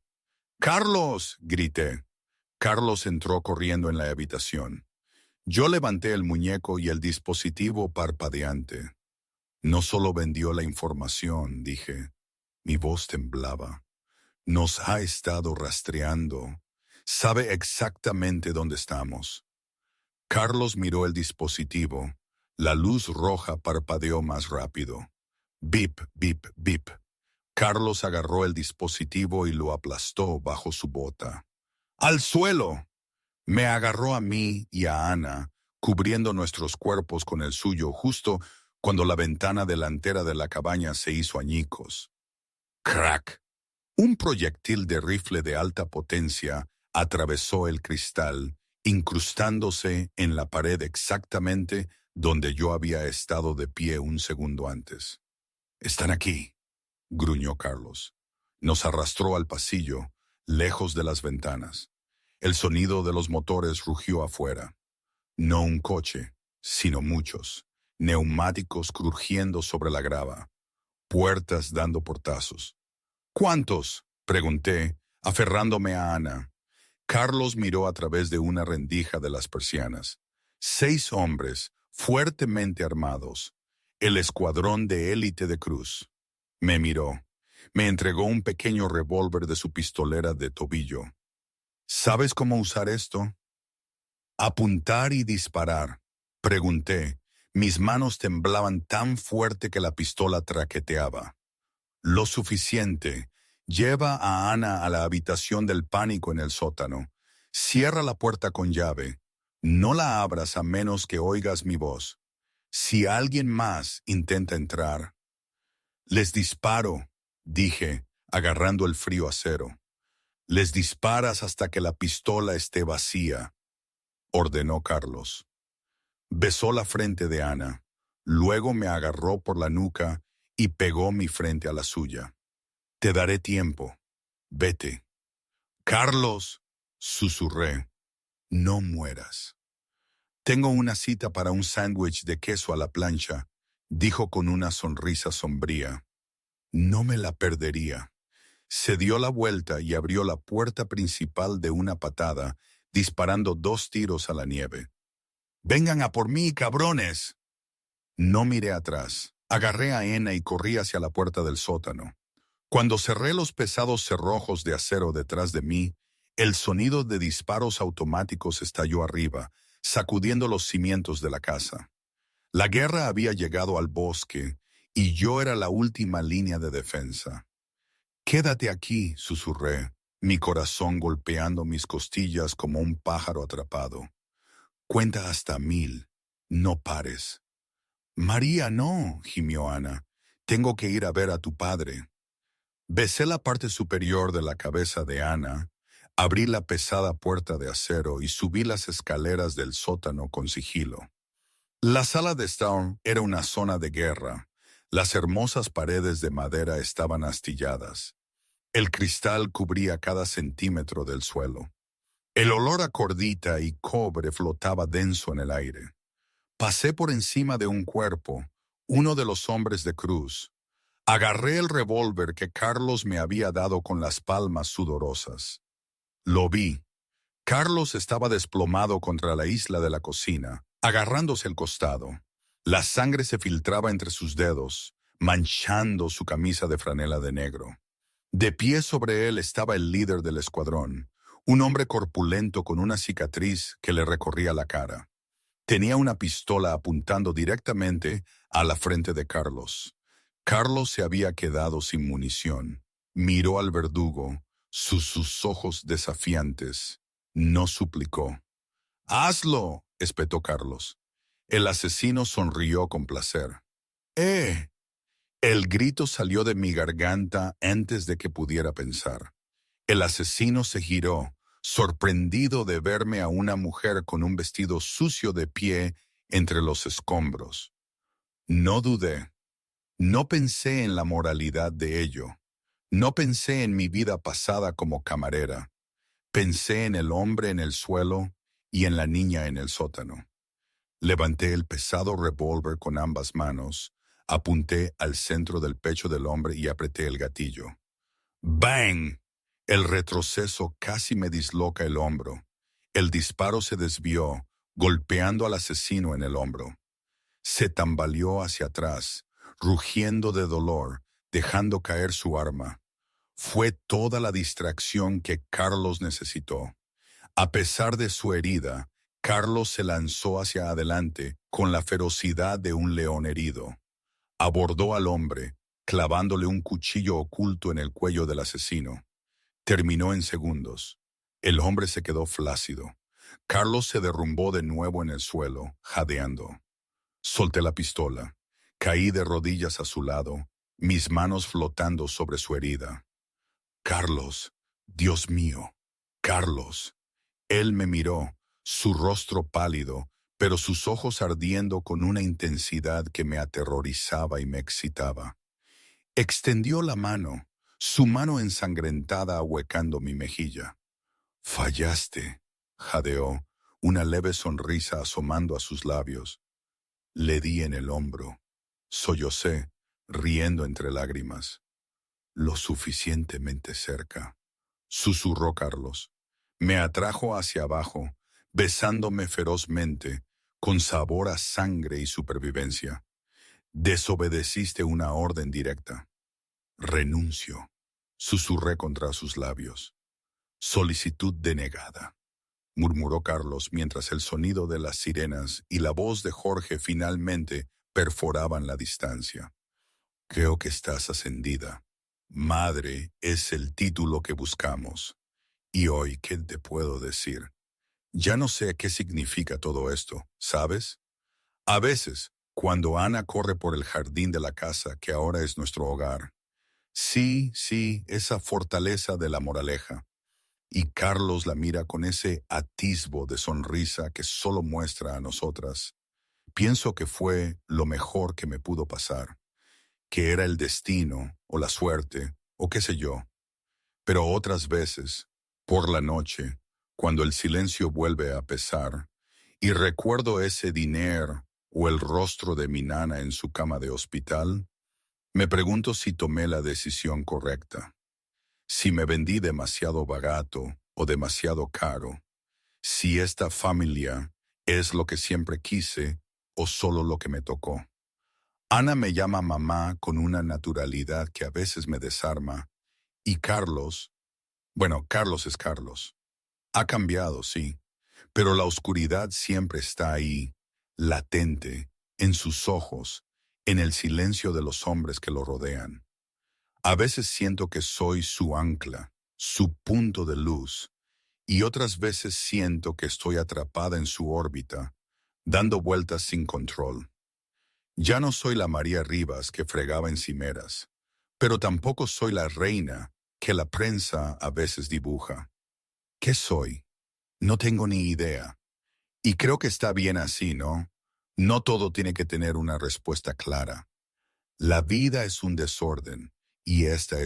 A: ¡Carlos!, grité. Carlos entró corriendo en la habitación. Yo levanté el muñeco y el dispositivo parpadeante. No solo vendió la información, dije. Mi voz temblaba. Nos ha estado rastreando. Sabe exactamente dónde estamos. Carlos miró el dispositivo. La luz roja parpadeó más rápido. Bip, bip, bip. Carlos agarró el dispositivo y lo aplastó bajo su bota. ¡Al suelo! Me agarró a mí y a Ana, cubriendo nuestros cuerpos con el suyo justo cuando la ventana delantera de la cabaña se hizo añicos. ¡Crack! Un proyectil de rifle de alta potencia atravesó el cristal, incrustándose en la pared exactamente donde yo había estado de pie un segundo antes. «Están aquí», gruñó Carlos. Nos arrastró al pasillo, lejos de las ventanas. El sonido de los motores rugió afuera. No un coche, sino muchos. Neumáticos crujiendo sobre la grava. Puertas dando portazos. «¿Cuántos?», pregunté, aferrándome a Ana. Carlos miró a través de una rendija de las persianas. 6 hombres, fuertemente armados. El escuadrón de élite de Cruz. Me miró. Me entregó un pequeño revólver de su pistolera de tobillo. «¿Sabes cómo usar esto?». «Apuntar y disparar», pregunté. Mis manos temblaban tan fuerte que la pistola traqueteaba. «Lo suficiente. Lleva a Ana a la habitación del pánico en el sótano. Cierra la puerta con llave. No la abras a menos que oigas mi voz. Si alguien más intenta entrar». «Les disparo», dije, agarrando el frío acero. «Les disparas hasta que la pistola esté vacía», ordenó Carlos. Besó la frente de Ana, luego me agarró por la nuca y pegó mi frente a la suya. «Te daré tiempo. Vete». «Carlos», susurré, «no mueras». «Tengo una cita para un sándwich de queso a la plancha», dijo con una sonrisa sombría. No me la perdería. Se dio la vuelta y abrió la puerta principal de una patada, disparando 2 tiros a la nieve. «¡Vengan a por mí, cabrones!». No miré atrás. Agarré a Ana y corrí hacia la puerta del sótano. Cuando cerré los pesados cerrojos de acero detrás de mí, el sonido de disparos automáticos estalló arriba, sacudiendo los cimientos de la casa. La guerra había llegado al bosque y yo era la última línea de defensa. «Quédate aquí», susurré, mi corazón golpeando mis costillas como un pájaro atrapado. «Cuenta hasta 1000. No pares». «María, no», gimió Ana. «Tengo que ir a ver a tu padre». Besé la parte superior de la cabeza de Ana, abrí la pesada puerta de acero y subí las escaleras del sótano con sigilo. La sala de Storm era una zona de guerra. Las hermosas paredes de madera estaban astilladas. El cristal cubría cada centímetro del suelo. El olor a cordita y cobre flotaba denso en el aire. Pasé por encima de un cuerpo, uno de los hombres de Cruz. Agarré el revólver que Carlos me había dado con las palmas sudorosas. Lo vi. Carlos estaba desplomado contra la isla de la cocina, agarrándose el costado. La sangre se filtraba entre sus dedos, manchando su camisa de franela de negro. De pie sobre él estaba el líder del escuadrón, un hombre corpulento con una cicatriz que le recorría la cara. Tenía una pistola apuntando directamente a la frente de Carlos. Carlos se había quedado sin munición. Miró al verdugo, sus ojos desafiantes. No suplicó. «¡Hazlo!», espetó Carlos. El asesino sonrió con placer. «¡Eh!». El grito salió de mi garganta antes de que pudiera pensar. El asesino se giró, sorprendido de verme a una mujer con un vestido sucio de pie entre los escombros. No dudé. No pensé en la moralidad de ello. No pensé en mi vida pasada como camarera. Pensé en el hombre en el suelo y en la niña en el sótano. Levanté el pesado revólver con ambas manos, Apunté al centro del pecho del hombre y apreté el gatillo. ¡Bang! El retroceso casi me disloca el hombro. El disparo se desvió, golpeando al asesino en el hombro. Se tambaleó hacia atrás, rugiendo de dolor, dejando caer su arma. Fue toda la distracción que Carlos necesitó. A pesar de su herida, Carlos se lanzó hacia adelante con la ferocidad de un león herido. Abordó al hombre, clavándole un cuchillo oculto en el cuello del asesino. Terminó en segundos. El hombre se quedó flácido. Carlos se derrumbó de nuevo en el suelo, jadeando. Solté la pistola. Caí de rodillas a su lado, mis manos flotando sobre su herida. Carlos, Dios mío, Carlos. Él me miró, su rostro pálido, pero sus ojos ardiendo con una intensidad que me aterrorizaba y me excitaba. Extendió la mano, su mano ensangrentada ahuecando mi mejilla. Fallaste, jadeó, una leve sonrisa asomando a sus labios. Le di en el hombro. Sollocé, riendo entre lágrimas. Lo suficientemente cerca, susurró Carlos. Me atrajo hacia abajo, besándome ferozmente, con sabor a sangre y supervivencia. Desobedeciste una orden directa. Renuncio, susurré contra sus labios. Solicitud denegada, murmuró Carlos mientras el sonido de las sirenas y la voz de Jorge finalmente perforaban la distancia. Creo que estás ascendida. Madre es el título que buscamos. Y hoy, ¿qué te puedo decir? Ya no sé qué significa todo esto, ¿sabes? A veces, cuando Ana corre por el jardín de la casa que ahora es nuestro hogar. Sí, esa fortaleza de la moraleja. Y Carlos la mira con ese atisbo de sonrisa que solo muestra a nosotras. Pienso que fue lo mejor que me pudo pasar, que era el destino o la suerte o qué sé yo. Pero otras veces, por la noche, cuando el silencio vuelve a pesar, y recuerdo ese diner o el rostro de mi nana en su cama de hospital, me pregunto si tomé la decisión correcta, si me vendí demasiado barato o demasiado caro, si esta familia es lo que siempre quise o solo lo que me tocó. Ana me llama mamá con una naturalidad que a veces me desarma, y Carlos, bueno, Carlos es Carlos. Ha cambiado, sí, pero la oscuridad siempre está ahí, latente, en sus ojos, en el silencio de los hombres que lo rodean. A veces siento que soy su ancla, su punto de luz, y otras veces siento que estoy atrapada en su órbita, dando vueltas sin control. Ya no soy la María Rivas que fregaba en cimeras, pero tampoco soy la reina que la prensa a veces dibuja. ¿Qué soy? No tengo ni idea. Y creo que está bien así, ¿no? No todo tiene que tener una respuesta clara. La vida es un desorden, y esta es